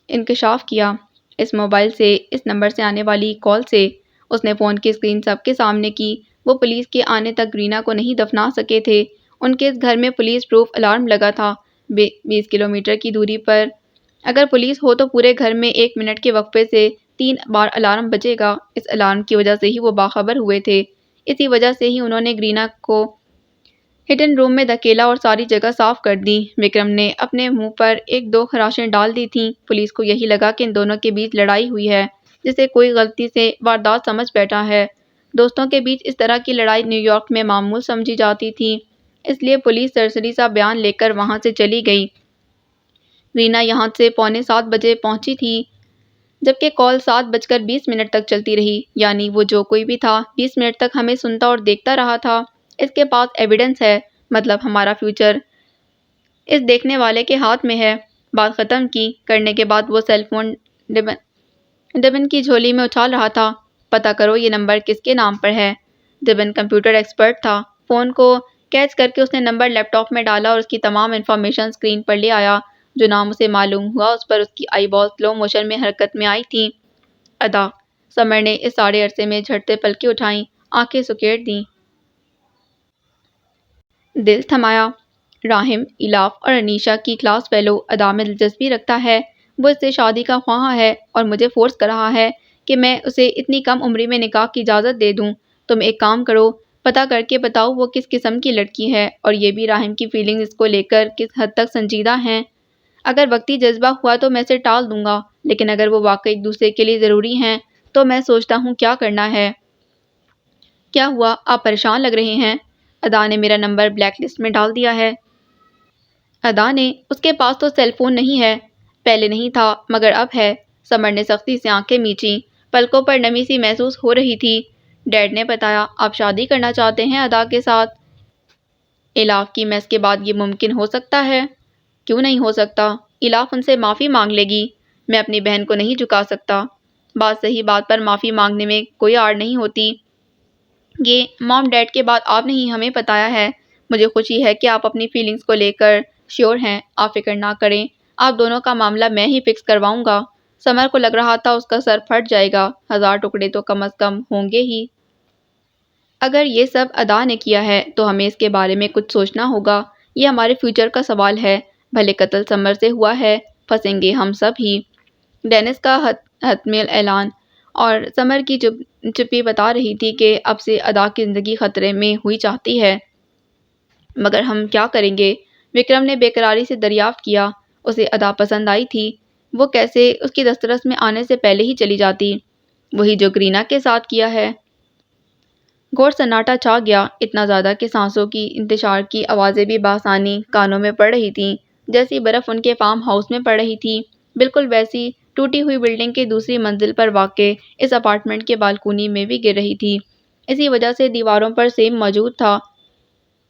انکشاف کیا اس موبائل سے، اس نمبر سے آنے والی کال سے۔ اس نے فون کی اسکرین سب کے سامنے کی۔ وہ پولیس کے آنے تک گرینا کو نہیں دفنا سکے تھے۔ ان کے اس گھر میں پولیس پروف الارم لگا تھا 20 کلومیٹر کی دوری پر۔ اگر پولیس ہو تو پورے گھر میں 1 منٹ کے وقفے سے 3 بار الارم بجے گا۔ اس الارم کی وجہ سے ہی وہ باخبر ہوئے تھے۔ اسی وجہ سے ہی انہوں نے گرینا کو ہڈن روم میں دھکیلا اور ساری جگہ صاف کر دی۔ وکرم نے اپنے منہ پر 1-2 خراشیں ڈال دی تھیں۔ پولیس کو یہی لگا کہ ان دونوں کے بیچ لڑائی ہوئی ہے، جسے کوئی غلطی سے واردات سمجھ بیٹھا ہے۔ دوستوں کے بیچ اس طرح کی لڑائی نیو یارک میں معمول سمجھی جاتی تھی، اس لیے پولیس سرسری سا بیان لے کر وہاں سے چلی گئی۔ گرینا یہاں سے 6:45 بجے پہنچی تھی جبکہ کال 7:20 تک چلتی رہی، یعنی وہ جو کوئی بھی تھا 20 منٹ تک ہمیں سنتا اور دیکھتا رہا تھا۔ اس کے پاس ایویڈنس ہے، مطلب ہمارا فیوچر اس دیکھنے والے کے ہاتھ میں ہے۔ بات ختم کی کرنے کے بعد وہ سیل فون ڈبن کی جھولی میں اچھال رہا تھا۔ پتہ کرو یہ نمبر کس کے نام پر ہے۔ ڈبن کمپیوٹر ایکسپرٹ تھا۔ فون کو کیچ کرکے اس نے نمبر لیپ ٹاپ میں ڈالا اور اس کی تمام انفارمیشن اسکرین پر لے آیا۔ جو نام اسے معلوم ہوا اس پر اس کی آئی بال سلو موشن میں حرکت میں آئی تھیں۔ ادا۔ سمر نے اس سارے عرصے میں جھٹتے پلکیں اٹھائیں، آنکھیں سکیڑ دیں، دل تھمایا۔ راحم، ایلاف اور انیشا کی کلاس فیلو ادا میں دلچسپی رکھتا ہے۔ وہ اس سے شادی کا خواہاں ہے اور مجھے فورس کر رہا ہے کہ میں اسے اتنی کم عمری میں نکاح کی اجازت دے دوں۔ تم ایک کام کرو، پتہ کر کے بتاؤ وہ کس قسم کی لڑکی ہے، اور یہ بھی راہم کی فیلنگز اس کو لے کر کس حد تک سنجیدہ ہیں۔ اگر وقتی جذبہ ہوا تو میں اسے ٹال دوں گا، لیکن اگر وہ واقعی ایک دوسرے کے لیے ضروری ہیں تو میں سوچتا ہوں کیا کرنا ہے۔ کیا ہوا؟ آپ پریشان لگ رہے ہیں۔ ادا نے میرا نمبر بلیک لسٹ میں ڈال دیا ہے۔ ادا نے، اس کے پاس تو سیل فون نہیں ہے۔ پہلے نہیں تھا مگر اب ہے۔ سمر نے سختی سے آنکھیں میچیں، پلکوں پر نمی سی محسوس ہو رہی تھی۔ ڈیڈ نے بتایا آپ شادی کرنا چاہتے ہیں ادا کے ساتھ۔ الاف کی میس کے بعد یہ ممکن ہو سکتا ہے؟ کیوں نہیں ہو سکتا؟ الاف ان سے معافی مانگ لے گی۔ میں اپنی بہن کو نہیں جھکا سکتا۔ بات صحیح بات پر معافی مانگنے میں کوئی آڑ نہیں ہوتی۔ یہ مام ڈیڈ کے بعد آپ نے ہی ہمیں بتایا ہے۔ مجھے خوشی ہے کہ آپ اپنی فیلنگز کو لے کر شیور ہیں۔ آپ فکر نہ کریں، آپ دونوں کا معاملہ میں ہی فکس کرواؤں گا۔ سمر کو لگ رہا تھا اس کا سر پھٹ جائے گا، 1000 ٹکڑے تو کم از کم ہوں گے ہی۔ اگر یہ سب ادا نے کیا ہے تو ہمیں اس کے بارے میں کچھ سوچنا ہوگا۔ یہ ہمارے فیوچر کا سوال ہے۔ بھلے قتل سمر سے ہوا ہے، پھنسیں گے ہم سب ہی۔ ڈینس کا حتمی اعلان، اور سمر کی چپی بتا رہی تھی کہ اب سے ادا کی زندگی خطرے میں ہوئی چاہتی ہے۔ مگر ہم کیا کریں گے؟ وکرم نے بے قراری سے دریافت کیا۔ اسے ادا پسند آئی تھی۔ وہ کیسے اس کی دسترس میں آنے سے پہلے ہی چلی جاتی؟ وہی جو گرینا کے ساتھ کیا ہے۔ گھور سناٹا چھا گیا، اتنا زیادہ کہ سانسوں کی انتشار کی آوازیں بھی بآسانی کانوں میں پڑ رہی تھیں، جیسی برف ان کے فارم ہاؤس میں پڑ رہی تھی۔ بالکل ویسی ٹوٹی ہوئی بلڈنگ کے دوسری منزل پر واقع اس اپارٹمنٹ کے بالکونی میں بھی گر رہی تھی۔ اسی وجہ سے دیواروں پر سیم موجود تھا۔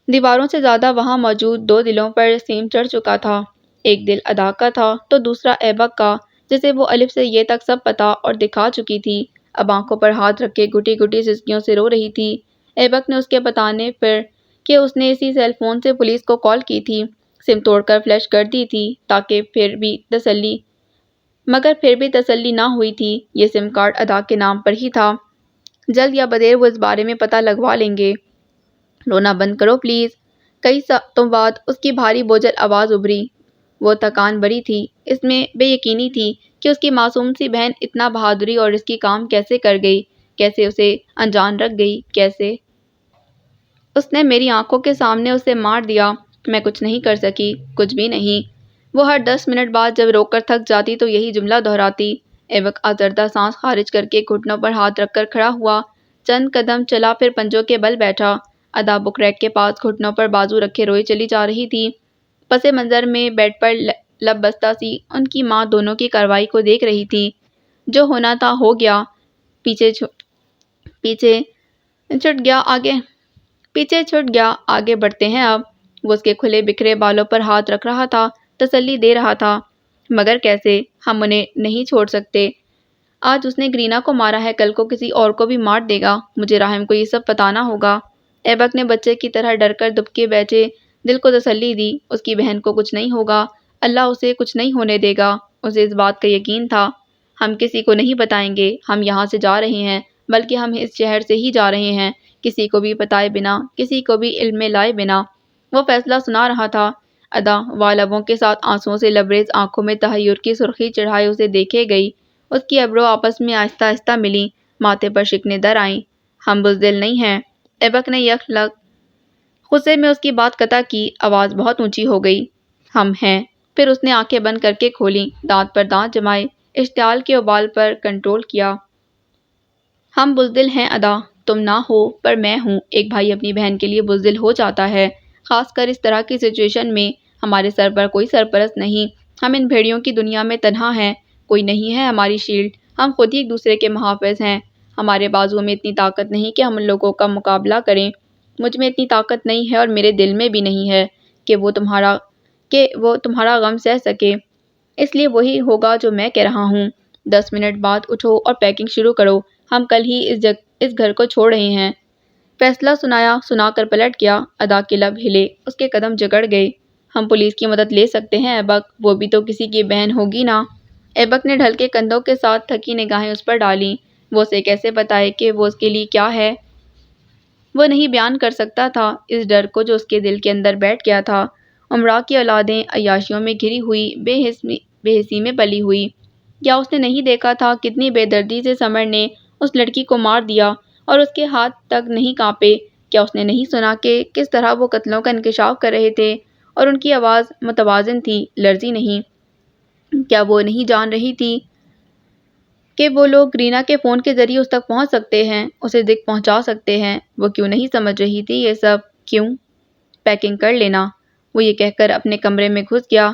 دیواروں سے زیادہ وہاں موجود 2 دلوں پر سیم چڑھ چکا تھا۔ ایک دل ادا کا تھا تو دوسرا ایبک کا، جسے وہ الف سے یہ تک سب پتا اور دکھا چکی تھی۔ اب آنکھوں پر ہاتھ رکھے گھٹی گھٹی سسکیوں سے رو رہی تھی۔ ایبک نے اس کے بتانے پر کہ اس نے اسی سیل فون سے پولیس کو کال کی تھی، سم توڑ کر فلیش کر دی تھی تاکہ مگر پھر بھی تسلی نہ ہوئی تھی۔ یہ سم کارڈ ادا کے نام پر ہی تھا۔ جلد یا بدیر وہ اس بارے میں پتہ لگوا لیں گے۔ رونا بند کرو پلیز۔ کئی ساتوں بعد اس کی بھاری بوجھل آواز ابھری۔ وہ تھکان بھری تھی، اس میں بے یقینی تھی کہ اس کی معصوم سی بہن اتنا بہادری اور اس کی کام کیسے کر گئی، کیسے اسے انجان رکھ گئی، کیسے اس نے میری آنکھوں کے سامنے اسے مار دیا۔ میں کچھ نہیں کر سکی، کچھ بھی نہیں۔ وہ ہر 10 منٹ بعد جب رو کر تھک جاتی تو یہی جملہ دہراتی۔ ایبک آزردہ سانس خارج کر کے گھٹنوں پر ہاتھ رکھ کر کھڑا ہوا، چند قدم چلا، پھر پنجوں کے بل بیٹھا۔ ادا بک ریک کے پاس گھٹنوں پر بازو رکھے روئے چلی جا رہی تھی۔ پس منظر میں بیڈ پر لب بستہ سی ان کی ماں دونوں کی کارروائی کو دیکھ رہی تھی۔ جو ہونا تھا ہو گیا، پیچھے چھٹ گیا، آگے بڑھتے ہیں اب۔ وہ اس کے کھلے بکھرے بالوں پر ہاتھ رکھ رہا تھا، تسلی دے رہا تھا۔ مگر کیسے؟ ہم انہیں نہیں چھوڑ سکتے۔ آج اس نے گرینا کو مارا ہے، کل کو کسی اور کو بھی مار دے گا۔ مجھے راہم کو یہ سب بتانا ہوگا۔ ایبک نے بچے کی طرح ڈر کر دبکے بیٹھے دل کو تسلی دی۔ اس کی بہن کو کچھ نہیں ہوگا، اللہ اسے کچھ نہیں ہونے دے گا۔ اسے اس بات کا یقین تھا۔ ہم کسی کو نہیں بتائیں گے ہم یہاں سے جا رہے ہیں، بلکہ ہم اس شہر سے ہی جا رہے ہیں، کسی کو بھی بتائے بنا، کسی کو بھی علم میں لائے بنا۔ وہ فیصلہ سنا رہا تھا۔ ادا والبوں کے ساتھ آنسوؤں سے لبریز آنکھوں میں تحیر کی سرخی چڑھائے اسے دیکھے گئی۔ اس کی ابرو آپس میں آہستہ آہستہ ملیں، ماتھے پر شکنیں در آئیں۔ ہم بزدل نہیں ہیں، ایبک نے یک لگ غصے میں اس کی بات قطع کی، آواز بہت اونچی ہو گئی۔ ہم ہیں۔ پھر اس نے آنکھیں بند کر کے کھولیں، دانت پر دانت جمائے، اشتعال کے ابال پر کنٹرول کیا۔ ہم بزدل ہیں ادا، تم نہ ہو پر میں ہوں۔ ایک بھائی اپنی بہن کے لیے بزدل ہو جاتا ہے، خاص کر اس طرح کی سچویشن میں۔ ہمارے سر پر کوئی سرپرست نہیں، ہم ان بھیڑیوں کی دنیا میں تنہا ہیں، کوئی نہیں ہے ہماری شیلڈ، ہم خود ہی ایک دوسرے کے محافظ ہیں۔ ہمارے بازوؤں میں اتنی طاقت نہیں کہ ہم ان لوگوں کا مقابلہ کریں، مجھ میں اتنی طاقت نہیں ہے اور میرے دل میں بھی نہیں ہے کہ وہ تمہارا غم سہ سکے، اس لیے وہی ہوگا جو میں کہہ رہا ہوں۔ 10 منٹ بعد اٹھو اور پیکنگ شروع کرو، ہم کل ہی اس گھر کو چھوڑ رہے ہیں۔ فیصلہ سنا کر پلٹ گیا۔ ادا کے لب ہلے، اس کے قدم جگڑ گئے۔ ہم پولیس کی مدد لے سکتے ہیں ایبک، وہ بھی تو کسی کی بہن ہوگی نا۔ ایبک نے ڈھلکے کندھوں کے ساتھ تھکی نگاہیں اس پر ڈالیں۔ وہ اسے کیسے بتائے کہ وہ اس کے لیے کیا ہے؟ وہ نہیں بیان کر سکتا تھا اس ڈر کو جو اس کے دل کے اندر بیٹھ گیا تھا۔ امراء کی اولادیں عیاشیوں میں گھری ہوئی، بے حسی میں پلی ہوئی۔ کیا اس نے نہیں دیکھا تھا کتنی بے دردی سے سمر نے اس لڑکی کو مار دیا اور اس کے ہاتھ تک نہیں کانپے کیا اس نے نہیں سنا کہ کس طرح وہ قتلوں کا انکشاف کر رہے تھے اور ان کی آواز متوازن تھی، لرزی نہیں؟ کیا وہ نہیں جان رہی تھی کہ وہ لوگ رینا کے فون کے ذریعے اس تک پہنچ سکتے ہیں، اسے دکھ پہنچا سکتے ہیں؟ وہ کیوں نہیں سمجھ رہی تھی یہ سب؟ کیوں؟ پیکنگ کر لینا، وہ یہ کہہ کر اپنے کمرے میں گھس گیا۔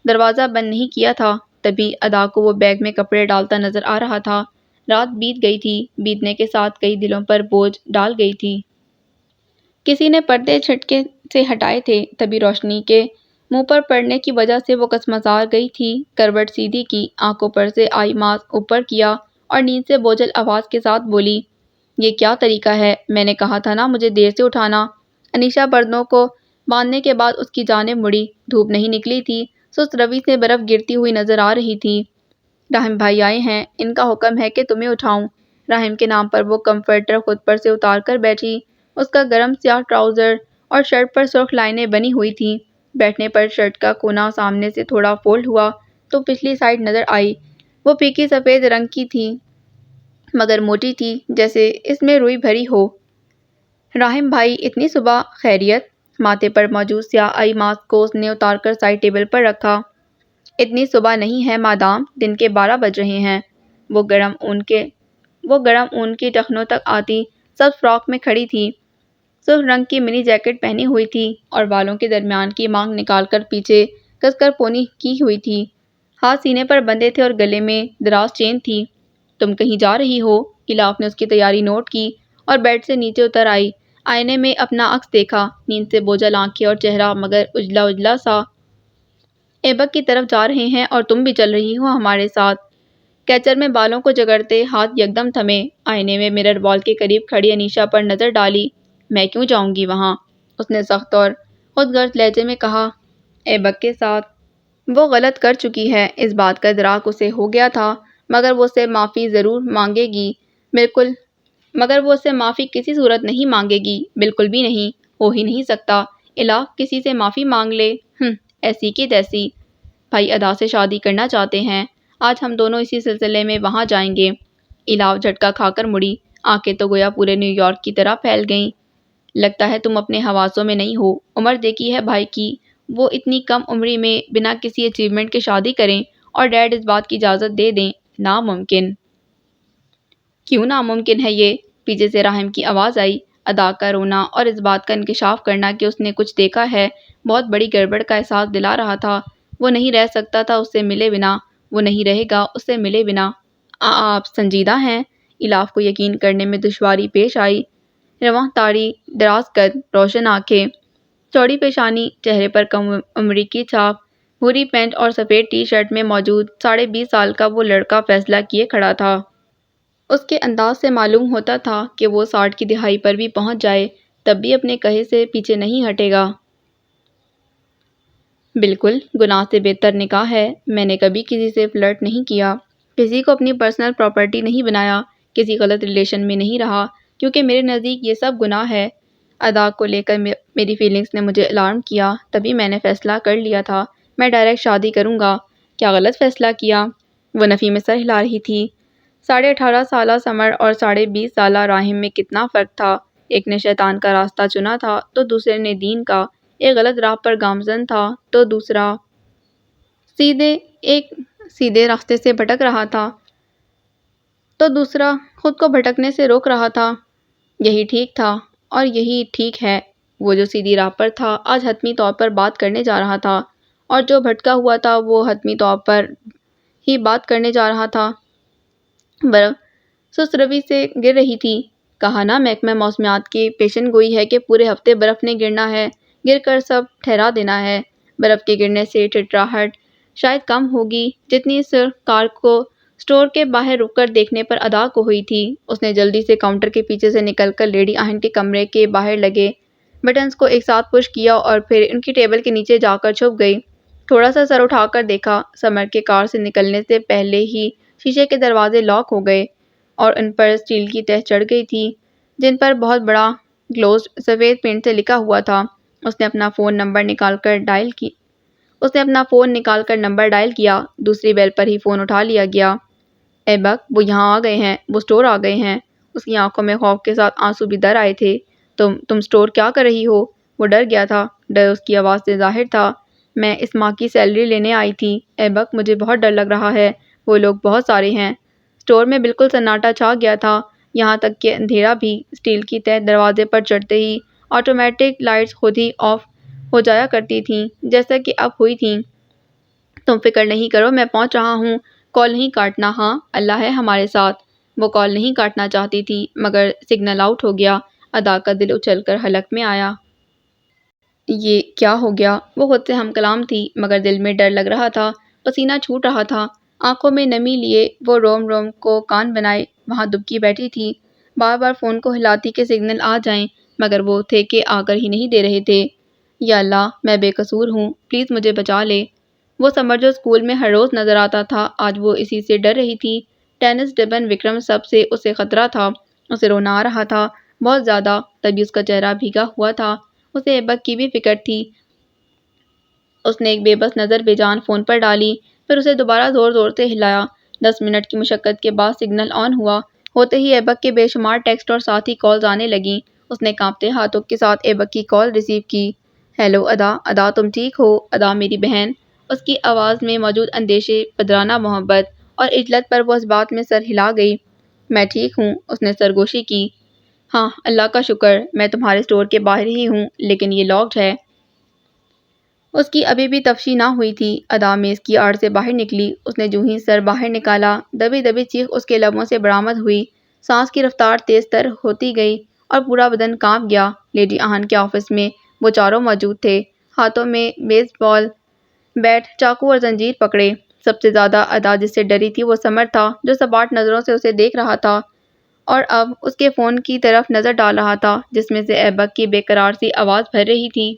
دروازہ بند نہیں کیا تھا، تبھی ادا کو وہ بیگ میں کپڑے ڈالتا نظر آ رہا تھا۔ رات بیت گئی تھی، بیتنے کے ساتھ کئی دلوں پر بوجھ ڈال گئی تھی۔ کسی نے پردے جھٹکے سے ہٹائے تھے، تبھی روشنی کے منہ پر پڑنے کی وجہ سے وہ کسمسا گئی تھی۔ کروٹ سیدھی کی، آنکھوں پر سے آئی ماسک اوپر کیا اور نیند سے بوجھل آواز کے ساتھ بولی، یہ کیا طریقہ ہے؟ میں نے کہا تھا نا مجھے دیر سے اٹھانا۔ انیشا پردوں کو باندھنے کے بعد اس کی جانب مڑی۔ دھوپ نہیں نکلی تھی، سست روی سے برف گرتی ہوئی نظر آ رہی تھی۔ راہم بھائی آئے ہیں، ان کا حکم ہے کہ تمہیں اٹھاؤں۔ راہم کے نام پر وہ کمفرٹر خود پر سے اتار کر بیٹھی۔ اس کا گرم سیاہ ٹراؤزر اور شرٹ پر سرخ لائنیں بنی ہوئی تھیں۔ بیٹھنے پر شرٹ کا کونا سامنے سے تھوڑا فولڈ ہوا تو پچھلی سائیڈ نظر آئی۔ وہ پھیکی سفید رنگ کی تھی مگر موٹی تھی، جیسے اس میں روئی بھری ہو۔ راہم بھائی اتنی صبح خیریت؟ ماتھے پر موجود سیاہ آئی ماسک کو اس نے اتار کر سائڈ ٹیبل پر رکھا۔ اتنی صبح نہیں ہے مادام، دن کے 12 بج رہے ہیں۔ وہ گرم اون کی ٹخنوں تک آتی سبز فراک میں کھڑی تھی، سرخ رنگ کی منی جیکٹ پہنی ہوئی تھی اور بالوں کے درمیان کی مانگ نکال کر پیچھے کس کر پونی کی ہوئی تھی۔ ہاتھ سینے پر بندھے تھے اور گلے میں دراز چین تھی۔ تم کہیں جا رہی ہو؟ الاف نے اس کی تیاری نوٹ کی اور بیڈ سے نیچے اتر آئی۔ آئینے میں اپنا عکس دیکھا، نیند سے بوجھل آنکھیں اور چہرہ مگر اجلا اجلا سا۔ ایبک کی طرف جا رہے ہیں اور تم بھی چل رہی ہو ہمارے ساتھ؟ کیچر میں بالوں کو جگڑتے ہاتھ یکدم تھمے۔ آئینے میں مرر وال کے قریب کھڑی انیشا پر نظر ڈالی۔ میں کیوں جاؤں گی وہاں؟ اس نے سخت اور خود غرض لہجے میں کہا۔ ایبک کے ساتھ وہ غلط کر چکی ہے، اس بات کا ادراک اسے ہو گیا تھا، مگر وہ اسے معافی ضرور مانگے گی، بالکل، مگر وہ اسے معافی کسی صورت نہیں مانگے گی، بالکل بھی نہیں، ہو ہی نہیں سکتا۔ الاف کسی سے معافی مانگ لے؟ ایسی کی تیسی۔ بھائی ادا سے شادی کرنا چاہتے ہیں، آج ہم دونوں اسی سلسلے میں وہاں جائیں گے۔ الاف جھٹکا کھا کر مڑی، آنکھیں تو گویا پورے نیو یارک کی طرح پھیل گئیں۔ لگتا ہے تم اپنے حواسوں میں نہیں ہو، عمر دیکھی ہے بھائی کی، وہ اتنی کم عمری میں بنا کسی اچیومنٹ کے شادی کریں اور ڈیڈ اس بات کی اجازت دے دیں؟ ناممکن۔ کیوں ناممکن ہے یہ؟ پیچھے سے راہم کی آواز آئی۔ ادا کا رونا اور اس بات کا انکشاف کرنا کہ اس نے کچھ دیکھا ہے بہت بڑی گڑبڑ کا احساس دلا رہا تھا۔ وہ نہیں رہ سکتا تھا اس سے ملے بنا، وہ نہیں رہے گا اس سے ملے بنا۔ آپ سنجیدہ ہیں؟ الاف کو یقین کرنے میں دشواری پیش آئی۔ رواں تاری، دراز قد، روشن آنکھیں، چوڑی پیشانی، چہرے پر کم عمری کی چھاپ، بھوری پینٹ اور سفید ٹی شرٹ میں موجود 20.5 سال کا وہ لڑکا فیصلہ کیے کھڑا تھا۔ اس کے انداز سے معلوم ہوتا تھا کہ وہ 60 کی دہائی پر بھی پہنچ جائے تب بھی اپنے کہے سے پیچھے نہیں ہٹے گا۔ بالکل، گناہ سے بہتر نکاح ہے۔ میں نے کبھی کسی سے فلرٹ نہیں کیا، کسی کو اپنی پرسنل پراپرٹی نہیں بنایا، کسی غلط ریلیشن میں نہیں رہا، کیونکہ میرے نزدیک یہ سب گناہ ہے۔ ادا کو لے کر میری فیلنگز نے مجھے الارم کیا، تبھی میں نے فیصلہ کر لیا تھا میں ڈائریکٹ شادی کروں گا۔ کیا غلط فیصلہ کیا؟ وہ نفی میں سر ہلا رہی تھی۔ 18.5 سالہ سمر اور 20.5 سالہ راہم میں کتنا فرق تھا۔ ایک نے شیطان کا راستہ چنا تھا تو دوسرے نے دین کا، ایک غلط راہ پر گامزن تھا تو دوسرا سیدھے راستے سے بھٹک رہا تھا تو دوسرا خود کو بھٹکنے سے روک رہا تھا۔ یہی ٹھیک تھا اور یہی ٹھیک ہے۔ وہ جو سیدھی راہ پر تھا آج حتمی طور پر بات کرنے جا رہا تھا، اور جو بھٹکا ہوا تھا وہ حتمی طور پر ہی بات کرنے جا رہا تھا۔ برف سست روی سے گر رہی تھی۔ کہا نا محکمہ موسمیات کی پیشن گوئی ہے کہ پورے ہفتے برف نے گرنا ہے، گر کر سب ٹھہرا دینا ہے۔ برف کے گرنے سے ٹھٹراہٹ شاید کم ہوگی جتنی سرخ کار کو اسٹور کے باہر رک کر دیکھنے پر ادا کو ہوئی تھی۔ اس نے جلدی سے کاؤنٹر کے پیچھے سے نکل کر لیڈی آہن کے کمرے کے باہر لگے بٹنز کو ایک ساتھ پش کیا اور پھر ان کی ٹیبل کے نیچے جا کر چھپ گئی۔ تھوڑا سا سر اٹھا کر دیکھا، سمر کے کار سے نکلنے سے پہلے ہی شیشے کے دروازے لاک ہو گئے اور ان پر اسٹیل کی تہ چڑھ گئی تھی جن پر بہت بڑا گلوزڈ سفید پینٹ سے لکھا ہوا تھا۔ اس نے اپنا فون نکال کر نمبر ڈائل کیا۔ دوسری بیل پر ہی فون اٹھا لیا گیا۔ ایبک، وہ یہاں آ گئے ہیں، وہ اسٹور آ گئے ہیں۔ اس کی آنکھوں میں خوف کے ساتھ آنسو بھی در آئے تھے۔ تم اسٹور کیا کر رہی ہو؟ وہ ڈر گیا تھا، ڈر اس کی آواز سے ظاہر تھا۔ میں اس ماہ کی سیلری لینے آئی تھی ایبک، مجھے بہت ڈر لگ رہا ہے، وہ لوگ بہت سارے ہیں۔ اسٹور میں بالکل سناٹا چھا گیا تھا، یہاں تک کہ اندھیرا بھی۔ اسٹیل کی تہ دروازے پر چڑھتے ہی آٹومیٹک لائٹس خود ہی آف ہو جایا کرتی تھیں، جیسا کہ اب ہوئی تھیں۔ تم فکر نہیں کرو، میں پہنچ رہا ہوں، کال نہیں کاٹنا، ہاں اللہ ہے ہمارے ساتھ۔ وہ کال نہیں کاٹنا چاہتی تھی مگر سگنل آؤٹ ہو گیا۔ ادا کا دل اچھل کر حلق میں آیا۔ یہ کیا ہو گیا؟ وہ خود سے ہم کلام تھی مگر دل میں ڈر لگ رہا تھا، پسینہ چھوٹ رہا تھا۔ آنکھوں میں نمی لیے وہ روم روم کو کان بنائے وہاں دبکی بیٹھی تھی، بار بار فون کو ہلاتی کہ سگنل آ جائیں، مگر وہ تھے کہ آ کر ہی نہیں دے رہے تھے۔ یا اللہ، میں بے قصور ہوں، پلیز مجھے بچا لے۔ وہ سمر جو اسکول میں ہر روز نظر آتا تھا، آج وہ اسی سے ڈر رہی تھی۔ ٹینس ڈبن وکرم سب سے اسے خطرہ تھا، اسے رونا آ رہا تھا بہت زیادہ، تبھی اس کا چہرہ بھیگا ہوا تھا۔ اسے ایبک کی بھی فکر تھی۔ اس نے ایک بے بس نظر بے جان فون پر ڈالی، پھر اسے دوبارہ زور زور سے ہلایا۔ 10 منٹ کی مشقت کے بعد سگنل آن ہوا۔ ہوتے ہی ایبک کے بے شمار ٹیکسٹ اور ساتھ ہی کالز آنے لگیں۔ اس نے کانپتے ہاتھوں کے ساتھ ایبک کی کال ریسیو کی۔ ہیلو ادا، ادا تم ٹھیک ہو؟ ادا میری بہن۔ اس کی آواز میں موجود اندیشے، پدرانہ محبت اور عجلت پر وہ اس بات میں سر ہلا گئی۔ میں ٹھیک ہوں، اس نے سرگوشی کی۔ ہاں اللہ کا شکر، میں تمہارے اسٹور کے باہر ہی ہوں، لیکن یہ لاکڈ ہے۔ اس کی ابھی بھی تفشی نہ ہوئی تھی۔ ادا میز کی آڑ سے باہر نکلی۔ اس نے جوں ہی سر باہر نکالا، دبی دبی چیخ اس کے لبوں سے برآمد ہوئی۔ سانس کی رفتار تیز تر ہوتی گئی اور پورا بدن کانپ گیا۔ لیڈی آہن کے آفس میں وہ چاروں موجود تھے، ہاتھوں میں بیس بال بیٹ، چاقو اور زنجیر پکڑے۔ سب سے زیادہ ادا جس سے ڈری تھی وہ سمر تھا، جو سپاٹ نظروں سے اسے دیکھ رہا تھا اور اب اس کے فون کی طرف نظر ڈال رہا تھا جس میں سے ایبک کی بے قرار سی آواز بھر رہی تھی۔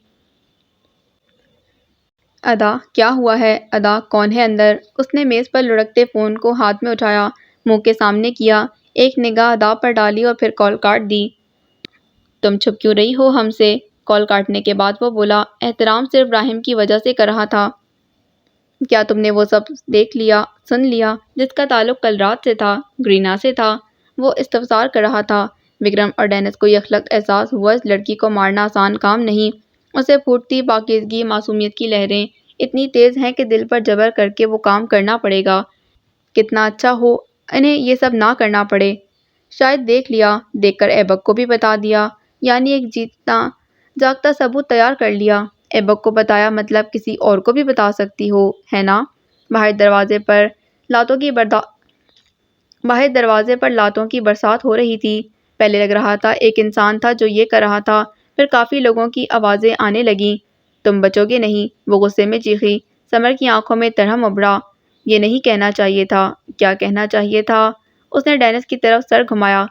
ادا کیا ہوا ہے؟ ادا کون ہے اندر؟ اس نے میز پر لڑکتے فون کو ہاتھ میں اٹھایا، منہ کے سامنے کیا، ایک نگاہ ادا پر ڈالی اور پھر کال کاٹ دی۔ تم چھپ کیوں رہی ہو ہم سے؟ کال کاٹنے کے بعد وہ بولا، احترام صرف ابراہیم کی وجہ سے کر رہا تھا۔ کیا تم نے وہ سب دیکھ لیا، سن لیا، جس کا تعلق کل رات سے تھا، گرینا سے تھا؟ وہ استفسار کر رہا تھا۔ وکرم اور ڈینس کو یکلخت احساس ہوا اس لڑکی کو مارنا آسان کام نہیں۔ اسے پھوٹتی پاکیزگی معصومیت کی لہریں اتنی تیز ہیں کہ دل پر جبر کر کے وہ کام کرنا پڑے گا۔ کتنا اچھا ہو انہیں یہ سب نہ کرنا پڑے۔ شاید دیکھ لیا، دیکھ کر ایبک کو بھی بتا دیا، یعنی ایک جیتا جاگتا ثبوت تیار کر لیا۔ ایبک کو بتایا مطلب کسی اور کو بھی بتا سکتی ہو، ہے نا؟ باہر دروازے پر لاتوں کی برسات ہو رہی تھی۔ پہلے لگ رہا تھا ایک انسان تھا جو یہ کر رہا تھا، پھر کافی لوگوں کی آوازیں آنے لگیں۔ تم بچو گے نہیں، وہ غصے میں چیخی۔ سمر کی آنکھوں میں ترہم ابھرا۔ یہ نہیں کہنا چاہیے تھا۔ کیا کہنا چاہیے تھا؟ اس نے ڈینس کی طرف سر گھمایا۔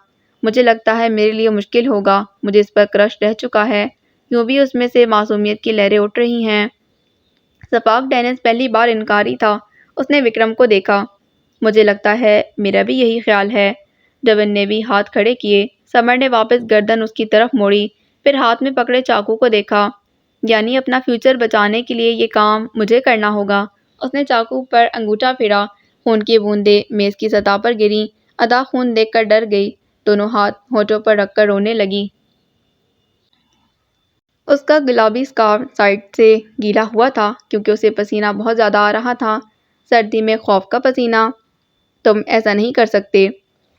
مجھے لگتا ہے میرے لیے مشکل ہوگا، مجھے اس پر کرش رہ چکا ہے، یوں بھی اس میں سے معصومیت کی لہریں اٹھ رہی ہیں۔ سپاک ڈینس پہلی بار انکاری تھا۔ اس نے وکرم کو دیکھا۔ مجھے لگتا ہے میرا بھی یہی خیال ہے۔ ڈبن نے بھی ہاتھ کھڑے کیے۔ سمر نے واپس گردن اس کی طرف موڑی، پھر ہاتھ میں پکڑے چاقو کو دیکھا۔ یعنی اپنا فیوچر بچانے کے لیے یہ کام مجھے کرنا ہوگا۔ اس نے چاقو پر انگوٹھا پھیرا۔ خون کی بوندیں میز کی سطح پر گریں۔ ادا خون دیکھ کر ڈر گئی، دونوں ہاتھ ہونٹوں پر رکھ کر رونے لگی۔ اس کا گلابی اسکارف سائڈ سے گیلا ہوا تھا کیونکہ اسے پسینہ بہت زیادہ آ رہا تھا، سردی میں خوف کا پسینہ۔ تم ایسا نہیں کر سکتے،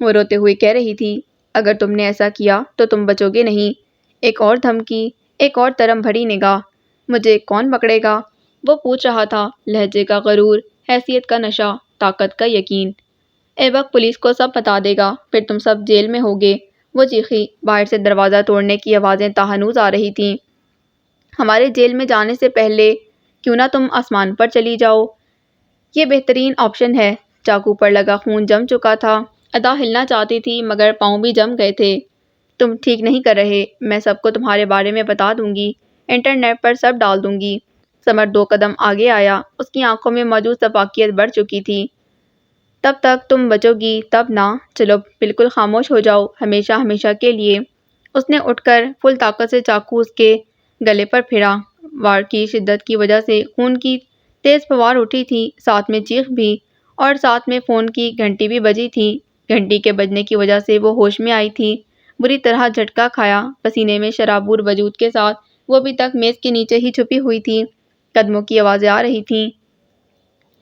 وہ روتے ہوئے کہہ رہی تھی۔ اگر تم نے ایسا کیا تو تم بچو گے نہیں۔ ایک اور دھمکی، ایک اور ترم بھری نگاہ۔ مجھے کون پکڑے گا؟ وہ پوچھ رہا تھا، لہجے کا غرور، حیثیت کا نشہ، طاقت کا یقین۔ ایبک پولیس کو سب بتا دے گا، پھر تم سب جیل میں ہوگے، وہ چیخی۔ باہر سے دروازہ توڑنے کی آوازیں تاہنوز آ رہی تھیں۔ ہمارے جیل میں جانے سے پہلے کیوں نہ تم آسمان پر چلی جاؤ؟ یہ بہترین آپشن ہے۔ چاقو پر لگا خون جم چکا تھا۔ ادا ہلنا چاہتی تھی مگر پاؤں بھی جم گئے تھے۔ تم ٹھیک نہیں کر رہے، میں سب کو تمہارے بارے میں بتا دوں گی، انٹرنیٹ پر سب ڈال دوں گی۔ سمر 2 قدم آگے آیا، اس کی آنکھوں میں موجود شفافیت بڑھ چکی تھی۔ تب تک تم بچو گی، تب نہ، چلو بالکل خاموش ہو جاؤ، ہمیشہ ہمیشہ کے لیے۔ اس نے اٹھ کر فل طاقت سے چاقو اس کے گلے پر پھیرا۔ وار کی شدت کی وجہ سے خون کی تیز پھوار اٹھی تھی، ساتھ میں چیخ بھی، اور ساتھ میں فون کی گھنٹی بھی بجی تھی۔ گھنٹی کے بجنے کی وجہ سے وہ ہوش میں آئی تھی۔ بری طرح جھٹکا کھایا۔ پسینے میں شرابور وجود کے ساتھ وہ ابھی تک میز کے نیچے ہی چھپی ہوئی تھی۔ قدموں کی آوازیں آ رہی تھیں۔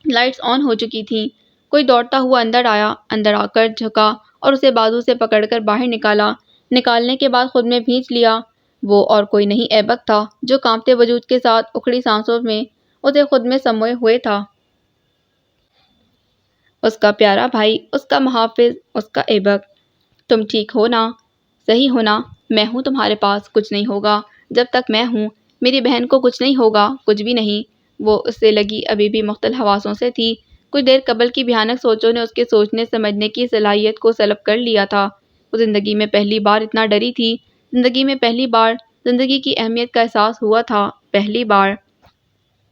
لائٹس آن ہو چکی تھیں۔ کوئی دوڑتا ہوا اندر آیا، اندر آ کر جھکا اور اسے بازو سے پکڑ کر باہر نکالا۔ نکالنے کے بعد خود میں بھینچ لیا۔ وہ اور کوئی نہیں ایبک تھا جو کانپتے وجود کے ساتھ اکھڑی سانسوں میں اسے خود میں سموئے ہوئے تھا۔ اس کا پیارا بھائی، اس کا محافظ، اس کا ایبک۔ تم ٹھیک ہو نا؟ صحیح ہو نا؟ میں ہوں تمہارے پاس، کچھ نہیں ہوگا جب تک میں ہوں۔ میری بہن کو کچھ نہیں ہوگا، کچھ بھی نہیں۔ وہ اس سے لگی ابھی بھی مختل حواسوں سے تھی۔ کچھ دیر قبل کی بھیانک سوچوں نے اس کے سوچنے سمجھنے کی صلاحیت کو سلب کر لیا تھا۔ وہ زندگی میں پہلی بار اتنا ڈری تھی۔ زندگی میں پہلی بار زندگی کی اہمیت کا احساس ہوا تھا، پہلی بار۔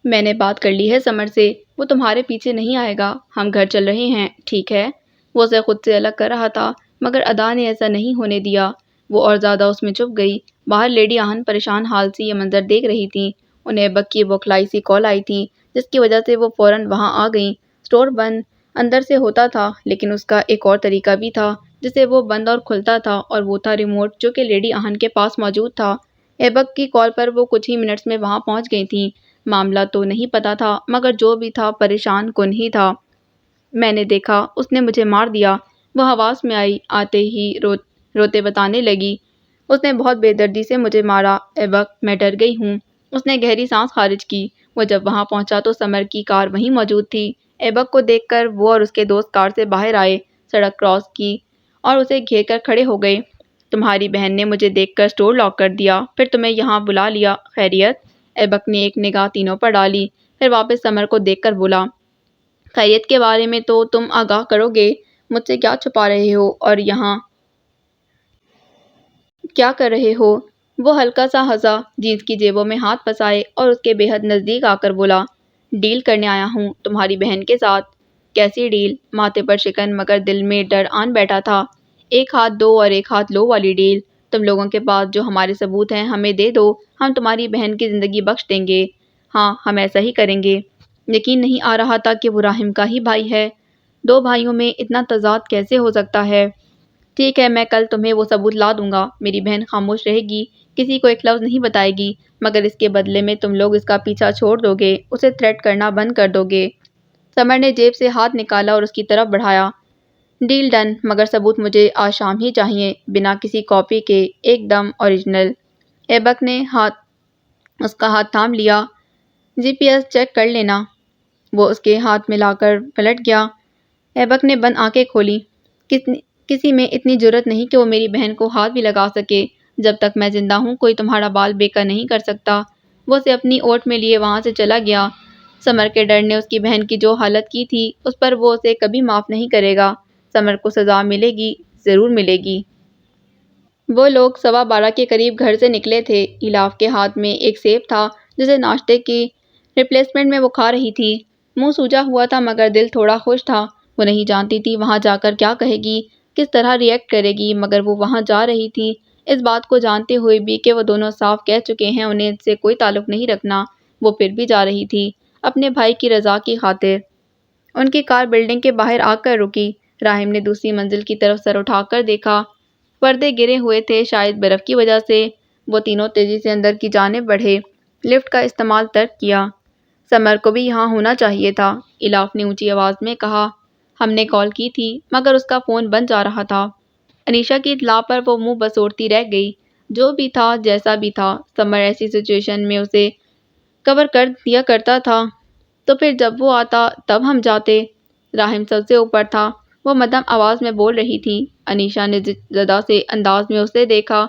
میں نے بات کر لی ہے سمر سے، وہ تمہارے پیچھے نہیں آئے گا۔ ہم گھر چل رہے ہیں، ٹھیک ہے؟ وہ اسے خود سے الگ کر رہا تھا مگر ادا نے ایسا نہیں ہونے دیا۔ وہ اور زیادہ اس میں چپ گئی۔ باہر لیڈی آہن پریشان حال سے یہ منظر دیکھ رہی تھیں۔ انہیں ایبک کی بوکھلائی سی کال آئی تھی جس کی وجہ سے وہ فوراً وہاں آ گئیں۔ اسٹور بند اندر سے ہوتا تھا لیکن اس کا ایک اور طریقہ بھی تھا جسے وہ بند اور کھلتا تھا، اور وہ تھا ریموٹ جو کہ لیڈی آہن کے پاس موجود تھا۔ ایبک کی کال پر وہ کچھ ہی منٹس میں وہاں پہنچ گئی تھیں۔ معاملہ تو نہیں پتا تھا مگر جو بھی تھا پریشان کن ہی تھا۔ میں نے دیکھا، اس نے مجھے مار دیا، وہ حواس میں آئی، آتے ہی روتے بتانے لگی۔ اس نے بہت بے دردی سے مجھے مارا ایبک، میں ڈر گئی ہوں۔ اس نے گہری سانس خارج کی۔ وہ جب وہاں پہنچا تو سمر کی کار وہیں موجود تھی۔ ایبک کو دیکھ کر وہ اور اس کے دوست کار سے باہر آئے، سڑک کراس کی اور اسے گھیر کر کھڑے ہو گئے۔ تمہاری بہن نے مجھے دیکھ کر اسٹور لاک کر دیا، پھر تمہیں یہاں بلا لیا، خیریت؟ ایبک نے ایک نگاہ تینوں پر ڈالی، پھر واپس سمر کو دیکھ کر بولا، خیریت کے بارے میں تو تم آگاہ کرو گے، مجھ سے کیا چھپا رہے ہو اور یہاں کیا کر رہے ہو؟ وہ ہلکا سا ہنسا، جینس کی جیبوں میں ہاتھ پھنسائے اور اس کے بے حد نزدیک آ کر بولا، ڈیل کرنے آیا ہوں تمہاری بہن کے ساتھ۔ کیسی ڈیل؟ ماتھے پر شکن مگر دل میں ڈر آن بیٹھا تھا۔ ایک ہاتھ دو اور ایک ہاتھ لو والی ڈیل۔ تم لوگوں کے پاس جو ہمارے ثبوت ہیں ہمیں دے دو، ہم تمہاری بہن کی زندگی بخش دیں گے۔ ہاں، ہم ایسا ہی کریں گے۔ یقین نہیں آ رہا تھا کہ وہ راحم کا ہی بھائی ہے۔ دو بھائیوں میں اتنا تضاد کیسے ہو سکتا ہے؟ ٹھیک ہے، میں کل تمہیں وہ ثبوت لا دوں گا۔ میری بہن خاموش رہے گی، کسی کو ایک لفظ نہیں بتائے گی، مگر اس کے بدلے میں تم لوگ اس کا پیچھا چھوڑ دو گے، اسے تھریٹ کرنا بند کر دو گے۔ سمر نے جیب سے ہاتھ نکالا اور اس کی طرف بڑھایا۔ ڈیل ڈن، مگر ثبوت مجھے آج شام ہی چاہیے، بنا کسی کاپی کے، ایک دم اوریجنل۔ ایبک نے اس کا ہاتھ تھام لیا۔ جی پی ایس چیک کر لینا۔ وہ اس کے ہاتھ میں لا کر پلٹ گیا۔ ایبک نے بند آنکھیں کھولی۔ کسی میں اتنی جرأت نہیں کہ وہ میری بہن کو ہاتھ بھی لگا سکے۔ جب تک میں زندہ ہوں کوئی تمہارا بال بیکا نہیں کر سکتا۔ وہ اسے اپنی اوٹ میں لیے وہاں سے چلا گیا۔ سمر کے ڈر نے اس کی بہن کی جو حالت کی تھی اس پر وہ اسے کبھی معاف نہیں کرے گا۔ سمر کو سزا ملے گی، ضرور ملے گی۔ وہ لوگ 12:15 کے قریب گھر سے نکلے تھے۔ ایلاف کے ہاتھ میں ایک سیب تھا جسے ناشتے کی ریپلیسمنٹ میں وہ کھا رہی تھی۔ منہ سوجا ہوا تھا مگر دل تھوڑا خوش تھا۔ وہ نہیں جانتی تھی وہاں جا کر کیا کہے گی، کس طرح ری ایکٹ کرے گی، مگر وہ وہاں جا رہی تھی اس بات کو جانتے ہوئے بھی کہ وہ دونوں صاف کہہ چکے ہیں انہیں اس سے کوئی تعلق نہیں رکھنا۔ وہ پھر بھی جا رہی تھی، اپنے بھائی کی رضا کی خاطر۔ ان کی کار بلڈنگ کے باہر آ کر رکی۔ راحم نے دوسری منزل کی طرف سر اٹھا کر دیکھا۔ پردے گرے ہوئے تھے، شاید برف کی وجہ سے۔ وہ تینوں تیزی سے اندر کی جانب بڑھے، لفٹ کا استعمال ترک کیا۔ سمر کو بھی یہاں ہونا چاہیے تھا، ایلاف نے اونچی آواز میں کہا۔ ہم نے کال کی تھی مگر اس کا فون بند جا رہا تھا۔ انیشا کی اطلاع پر وہ منہ بسوڑتی رہ گئی۔ جو بھی تھا، جیسا بھی تھا، سمر ایسی سچویشن میں اسے کور کر دیا کرتا تھا، تو پھر جب وہ آتا تب ہم جاتے۔ راحم سب سے اوپر تھا، وہ مدھم آواز میں بول رہی تھی۔ انیشا نے زدہ سے انداز میں اسے دیکھا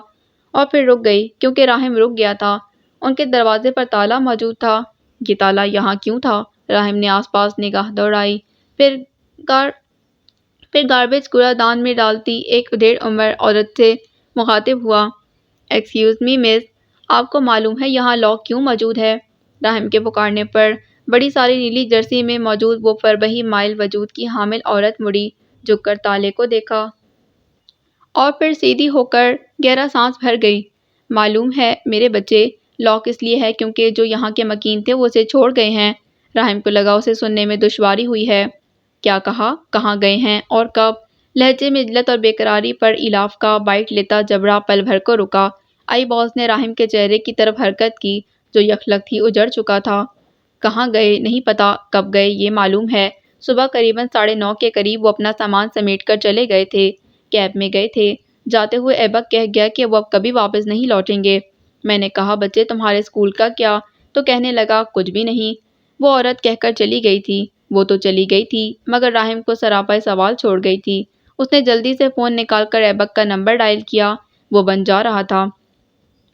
اور پھر رک گئی کیونکہ راحم رک گیا تھا۔ ان کے دروازے پر تالا موجود تھا۔ یہ تالا یہاں کیوں تھا؟ راحم نے آس پاس نگاہ دوڑائی، پھر گاربیج کوڑا دان میں ڈالتی ایک ڈیڑھ عمر عورت سے مخاطب ہوا۔ ایکسکیوز می مس، آپ کو معلوم ہے یہاں لاک کیوں موجود ہے؟ راحم کے پکارنے پر بڑی ساری نیلی جرسی میں موجود وہ فربہی مائل وجود کی حامل عورت مڑی، جھک کر تالے کو دیکھا اور پھر سیدھی ہو کر گہرا سانس بھر گئی۔ معلوم ہے میرے بچے، لاک اس لیے ہے کیونکہ جو یہاں کے مکین تھے وہ اسے چھوڑ گئے ہیں۔ راحم کو لگا اسے سننے میں دشواری ہوئی ہے۔ کیا کہا؟ کہاں گئے ہیں اور کب؟ لہجے میں ذلت اور بےقراری پر ایلاف کا بائٹ لیتا جبڑا پل بھر کو رکا۔ آئی باس نے راہم کے چہرے کی طرف حرکت کی جو یکلخت ہی اجڑ چکا تھا۔ کہاں گئے نہیں پتا، کب گئے یہ معلوم ہے۔ صبح قریباً 9:30 کے قریب وہ اپنا سامان سمیٹ کر چلے گئے تھے، کیب میں گئے تھے۔ جاتے ہوئے ایبک کہہ گیا کہ وہ اب کبھی واپس نہیں لوٹیں گے۔ میں نے کہا بچے تمہارے اسکول کا کیا؟ تو کہنے لگا کچھ بھی نہیں۔ وہ عورت کہہ کر چلی گئی تھی۔ وہ تو چلی گئی تھی مگر راہم کو سراپا سوال چھوڑ گئی تھی۔ اس نے جلدی سے فون نکال کر ایبک کا نمبر ڈائل کیا، وہ بند جا رہا تھا۔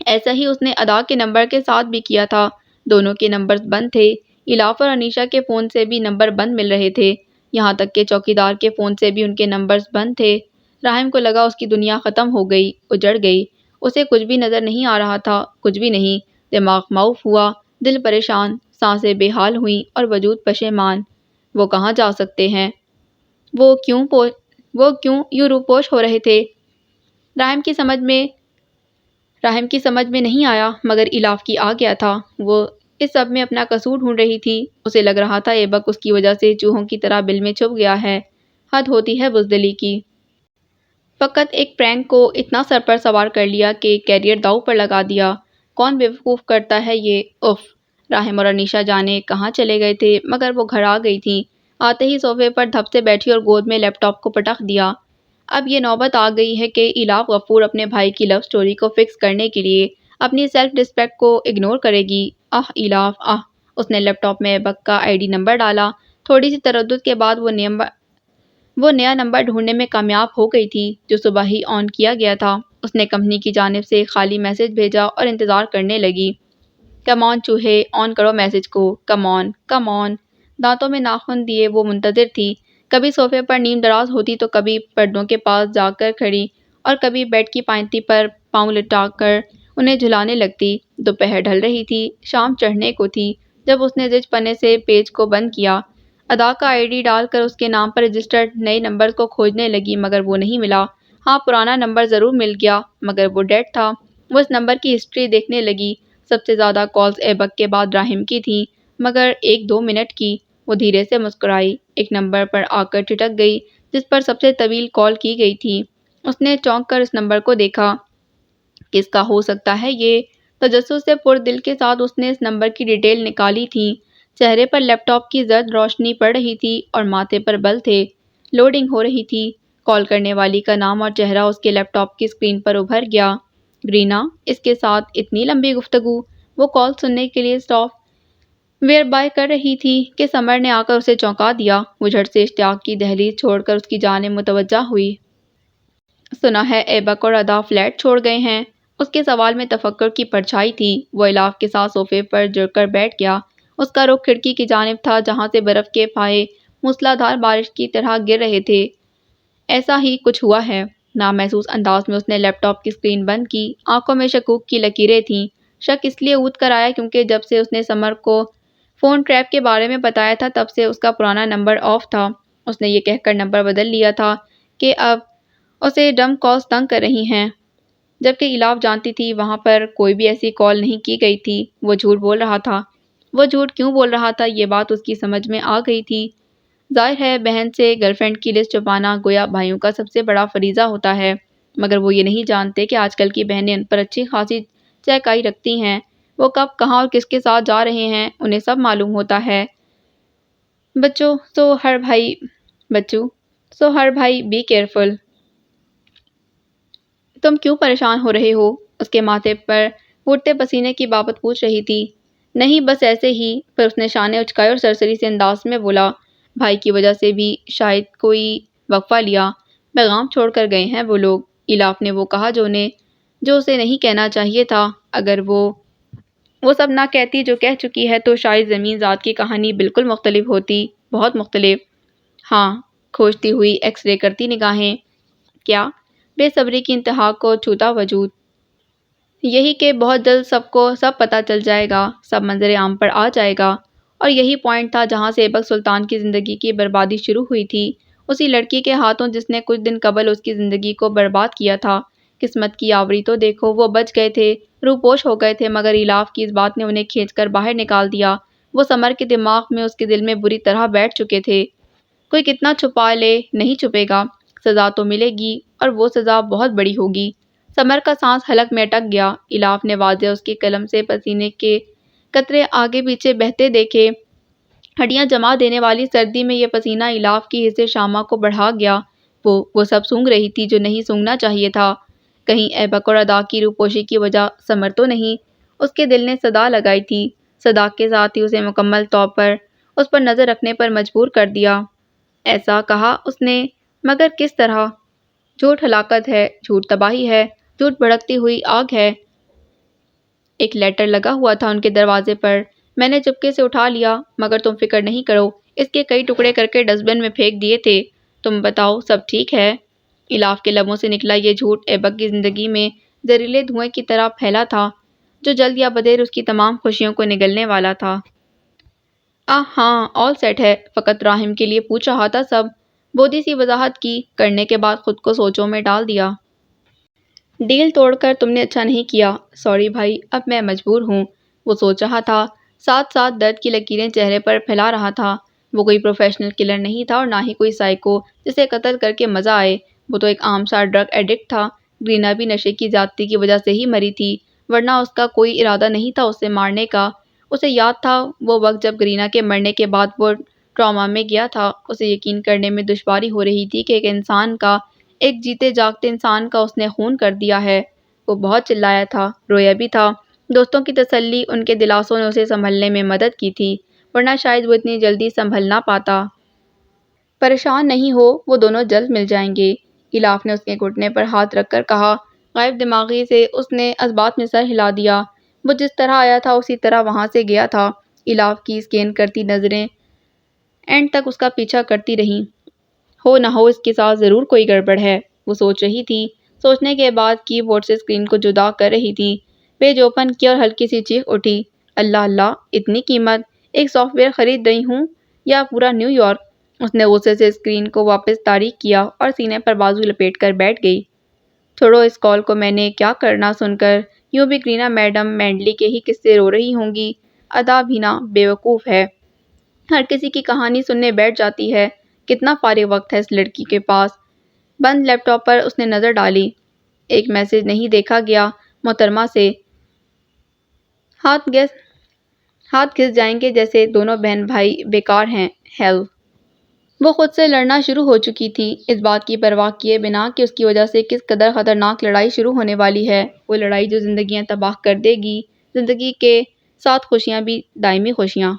ایسا ہی اس نے ادا کے نمبر کے ساتھ بھی کیا تھا، دونوں کے نمبرز بند تھے۔ ایلاف اور انیشا کے فون سے بھی نمبر بند مل رہے تھے، یہاں تک کہ چوکیدار کے فون سے بھی ان کے نمبرز بند تھے۔ راہم کو لگا اس کی دنیا ختم ہو گئی، اجڑ گئی۔ اسے کچھ بھی نظر نہیں آ رہا تھا، کچھ بھی نہیں۔ دماغ معوف ہوا، دل پریشان، سانسیں بے حال ہوئیں اور وجود پشیمان۔ وہ کہاں جا سکتے ہیں؟ وہ کیوں یوں روپوش ہو رہے تھے؟ راہم کی سمجھ میں نہیں آیا مگر ایلاف کی آ گیا تھا۔ وہ اس سب میں اپنا قصور ڈھونڈ رہی تھی۔ اسے لگ رہا تھا ایبک اس کی وجہ سے چوہوں کی طرح بل میں چھپ گیا ہے۔ حد ہوتی ہے بزدلی کی۔ فقط ایک پرینک کو اتنا سر پر سوار کر لیا کہ کیریئر داؤ پر لگا دیا۔ کون بیوقوف کرتا ہے یہ؟ اف! راہم اور انیشا جانے کہاں چلے گئے تھے مگر وہ گھر آ گئی تھیں۔ آتے ہی صوفے پر دھپ سے بیٹھی اور گود میں لیپ ٹاپ کو پٹخ دیا۔ اب یہ نوبت آ گئی ہے کہ ایلاف غفور اپنے بھائی کی لو سٹوری کو فکس کرنے کے لیے اپنی سیلف ڈسپیکٹ کو اگنور کرے گی۔ ایلاف اس نے لیپ ٹاپ میں ایبک کا ID نمبر ڈالا۔ تھوڑی سی تردد کے بعد وہ نیا نمبر ڈھونڈنے میں کامیاب ہو گئی تھی جو صبح ہی آن کیا گیا تھا۔ اس نے کمپنی کی جانب سے خالی میسج بھیجا اور انتظار کرنے لگی۔ کم آن چوہے، آن کرو میسج کو، کم آن، کم آن۔ دانتوں میں ناخن دیے وہ منتظر تھی۔ کبھی صوفے پر نیم دراز ہوتی تو کبھی پردوں کے پاس جا کر کھڑی اور کبھی بیڈ کی پائنتی پر پاؤں لٹا کر انہیں جھلانے لگتی۔ دوپہر ڈھل رہی تھی، شام چڑھنے کو تھی جب اس نے زج پنے سے پیج کو بند کیا۔ ادا کا ID ڈال کر اس کے نام پر رجسٹرڈ نئے نمبر کو کھوجنے لگی مگر وہ نہیں ملا۔ ہاں پرانا نمبر ضرور مل گیا مگر وہ ڈیڈ تھا۔ وہ اس نمبر کی ہسٹری دیکھنے لگی۔ سب سے زیادہ کالز ایبک کے بعد راہم کی تھیں مگر 1-2 منٹ کی۔ وہ دھیرے سے مسکرائی، ایک نمبر پر آ کر ٹھٹک گئی جس پر سب سے طویل کال کی گئی تھی۔ اس نے چونک کر اس نمبر کو دیکھا۔ کس کا ہو سکتا ہے یہ؟ تجسس سے پر دل کے ساتھ اس نے اس نمبر کی ڈیٹیل نکالی تھی۔ چہرے پر لیپ ٹاپ کی زرد روشنی پڑ رہی تھی اور ماتھے پر بل تھے۔ لوڈنگ ہو رہی تھی۔ کال کرنے والی کا نام اور چہرہ اس کے لیپ ٹاپ کی اسکرین پر ابھر گیا۔ گرینا، اس کے ساتھ اتنی لمبی گفتگو! وہ کال سننے کے لیے سافٹ ویئر بائے کر رہی تھی کہ سمر نے آ کر اسے چونکا دیا۔ وہ جھٹ سے اشتیاق کی دہلیز چھوڑ کر اس کی جانب متوجہ ہوئی۔ سنا ہے ایبک اور ادا فلیٹ چھوڑ گئے ہیں؟ اس کے سوال میں تفکر کی پرچھائی تھی۔ وہ ایلاف کے ساتھ صوفے پر جڑ کر بیٹھ گیا۔ اس کا رخ کھڑکی کی جانب تھا جہاں سے برف کے پھائے موسلادھار بارش کی طرح گر رہے تھے۔ ایسا ہی کچھ ہوا ہے۔ نامحسوس انداز میں اس نے لیپ ٹاپ کی اسکرین بند کی۔ آنکھوں میں شکوک کی لکیریں تھیں۔ شک اس لیے اودھ کر آیا کیونکہ جب سے اس نے سمر کو فون ٹریپ کے بارے میں بتایا تھا تب سے اس کا پرانا نمبر آف تھا۔ اس نے یہ کہہ کر نمبر بدل لیا تھا کہ اب اسے ڈم کالز تنگ کر رہی ہیں، جبکہ ایلاف جانتی تھی وہاں پر کوئی بھی ایسی کال نہیں کی گئی تھی۔ وہ جھوٹ بول رہا تھا۔ وہ جھوٹ کیوں بول رہا تھا یہ بات اس کی سمجھ میں آ گئی تھی۔ ظاہر ہے بہن سے گرل فرینڈ کی لسٹ چھپانا گویا بھائیوں کا سب سے بڑا فریضہ ہوتا ہے مگر وہ یہ نہیں جانتے کہ آج کل کی بہنیں ان پر اچھی خاصی چہکائی رکھتی ہیں۔ وہ کب کہاں اور کس کے ساتھ جا رہے ہیں انہیں سب معلوم ہوتا ہے۔ بچوں سو ہر بھائی بی کیئرفل۔ تم کیوں پریشان ہو رہے ہو؟ اس کے ماتھے پر اٹھتے پسینے کی بابت پوچھ رہی تھی۔ نہیں بس ایسے ہی۔ پھر اس نے شانے اچکائے اور سرسری سے انداز میں بولا، بھائی کی وجہ سے بھی شاید کوئی وقفہ لیا، پیغام چھوڑ کر گئے ہیں وہ لوگ۔ ایلاف نے وہ کہا جو اسے نہیں کہنا چاہیے تھا۔ اگر وہ سب نہ کہتی جو کہہ چکی ہے تو شاید زمین ذات کی کہانی بالکل مختلف ہوتی، بہت مختلف۔ ہاں، کھوجتی ہوئی ایکس رے کرتی نگاہیں۔ کیا؟ بے صبری کی انتہا کو چھوتا وجود۔ یہی کہ بہت جلد سب کو سب پتہ چل جائے گا، سب منظر عام پر آ جائے گا۔ اور یہی پوائنٹ تھا جہاں سے ایبک سلطان کی زندگی کی بربادی شروع ہوئی تھی، اسی لڑکی کے ہاتھوں جس نے کچھ دن قبل اس کی زندگی کو برباد کیا تھا۔ قسمت کی آوری تو دیکھو، وہ بچ گئے تھے، روپوش ہو گئے تھے مگر ایلاف کی اس بات نے انہیں کھینچ کر باہر نکال دیا۔ وہ سمر کے دماغ میں اس کے دل میں بری طرح بیٹھ چکے تھے۔ کوئی کتنا چھپا لے نہیں چھپے گا۔ سزا تو ملے گی اور وہ سزا بہت بڑی ہوگی۔ سمر کا سانس حلق میں اٹک گیا۔ الاف نے واضح اس کے قلم سے پسینے کے قطرے آگے پیچھے بہتے دیکھے۔ ہڈیاں جما دینے والی سردی میں یہ پسینہ الاف کی حصے شامہ کو بڑھا گیا۔ وہ سب سونگھ رہی تھی جو نہیں سونگھنا چاہیے تھا۔ کہیں ایبک اور ادا کی روپوشی کی وجہ سمر تو نہیں؟ اس کے دل نے صدا لگائی تھی۔ صدا کے ساتھ ہی اسے مکمل طور پر اس پر نظر رکھنے پر مجبور کر دیا۔ ایسا کہا اس نے، مگر کس طرح؟ جھوٹ ہلاکت ہے، جھوٹ تباہی ہے، جھوٹ بھڑکتی ہوئی آگ ہے۔ ایک لیٹر لگا ہوا تھا ان کے دروازے پر۔ میں نے چپکے سے اٹھا لیا، مگر تم فکر نہیں کرو، اس کے کئی ٹکڑے کر کے ڈسٹ بن میں پھینک دیے تھے۔ تم بتاؤ سب ٹھیک ہے؟ الاف کے لبوں سے نکلا یہ جھوٹ ایبک کی زندگی میں زہریلے دھوئیں کی طرح پھیلا تھا، جو جلد یا بدیر اس کی تمام خوشیوں کو نگلنے والا تھا۔ ہاں، آل سیٹ ہے، فقط راہم کے لیے پوچھ رہا تھا سب۔ بودھی سی وضاحت کی کرنے کے بعد خود کو سوچوں میں ڈال دیا۔ ڈیل توڑ کر تم نے اچھا نہیں کیا۔ سوری بھائی، اب میں مجبور ہوں۔ وہ سوچ رہا تھا، ساتھ ساتھ درد کی لکیریں چہرے پر پھیلا رہا تھا۔ وہ کوئی پروفیشنل کلر نہیں تھا اور نہ ہی کوئی سائیکو جسے قتل کر کے مزہ آئے۔ وہ تو ایک عام سا ڈرگ ایڈکٹ تھا۔ گرینا بھی نشے کی زیادتی کی وجہ سے ہی مری تھی، ورنہ اس کا کوئی ارادہ نہیں تھا اسے مارنے کا۔ اسے یاد تھا وہ وقت جب گرینا کے مرنے کے بعد وہ ٹراما میں گیا تھا۔ اسے یقین کرنے میں دشواری ہو رہی تھی کہ ایک انسان کا، ایک جیتے جاگتے انسان کا اس نے خون کر دیا ہے۔ وہ بہت چلایا تھا، رویا بھی تھا۔ دوستوں کی تسلی، ان کے دلاسوں نے اسے سنبھلنے میں مدد کی تھی، ورنہ شاید وہ اتنی جلدی سنبھل نہ پاتا۔ پریشان نہیں ہو، وہ دونوں جلد مل جائیں گے، الاف نے اس کے گھٹنے پر ہاتھ رکھ کر کہا۔ غائب دماغی سے اس نے اسبات میں سر ہلا دیا۔ وہ جس طرح آیا تھا اسی طرح وہاں سے گیا تھا۔ الاف کی اسکین کرتی نظریں اینڈ تک اس کا پیچھا کرتی رہیں۔ ہو نہ ہو اس کے ساتھ ضرور کوئی گڑبڑ ہے، وہ سوچ رہی تھی۔ سوچنے کے بعد کی بورڈ سے اسکرین کو جدا کر رہی تھی۔ پیج اوپن کیا اور ہلکی سی چیخ اٹھی۔ اللہ اللہ، اتنی قیمت! ایک سافٹ ویئر خرید رہی ہوں یا پورا نیو یارک؟ اس نے غصے سے اسکرین کو واپس تاریک کیا اور سینے پر بازو لپیٹ کر بیٹھ گئی۔ چھوڑو اس کال کو، میں نے کیا کرنا سن کر یوں بھی گرینا میڈم مینڈلی کے ہی قصے رو رہی ہوں گی۔ ادا بھی نہ بیوقوف ہے، ہر کسی کی کہانی سننے بیٹھ جاتی ہے۔ کتنا فارغ وقت ہے اس لڑکی کے پاس۔ بند لیپ ٹاپ پر اس نے نظر ڈالی۔ ایک میسج نہیں دیکھا گیا، محترمہ سے۔ ہاتھ گھس جائیں گے جیسے دونوں بہن بھائی بیکار ہیں، ہیل۔ وہ خود سے لڑنا شروع ہو چکی تھی، اس بات کی پرواہ کیے بنا کہ اس کی وجہ سے کس قدر خطرناک لڑائی شروع ہونے والی ہے۔ وہ لڑائی جو زندگیاں تباہ کر دے گی، زندگی کے ساتھ خوشیاں بھی، دائمی خوشیاں۔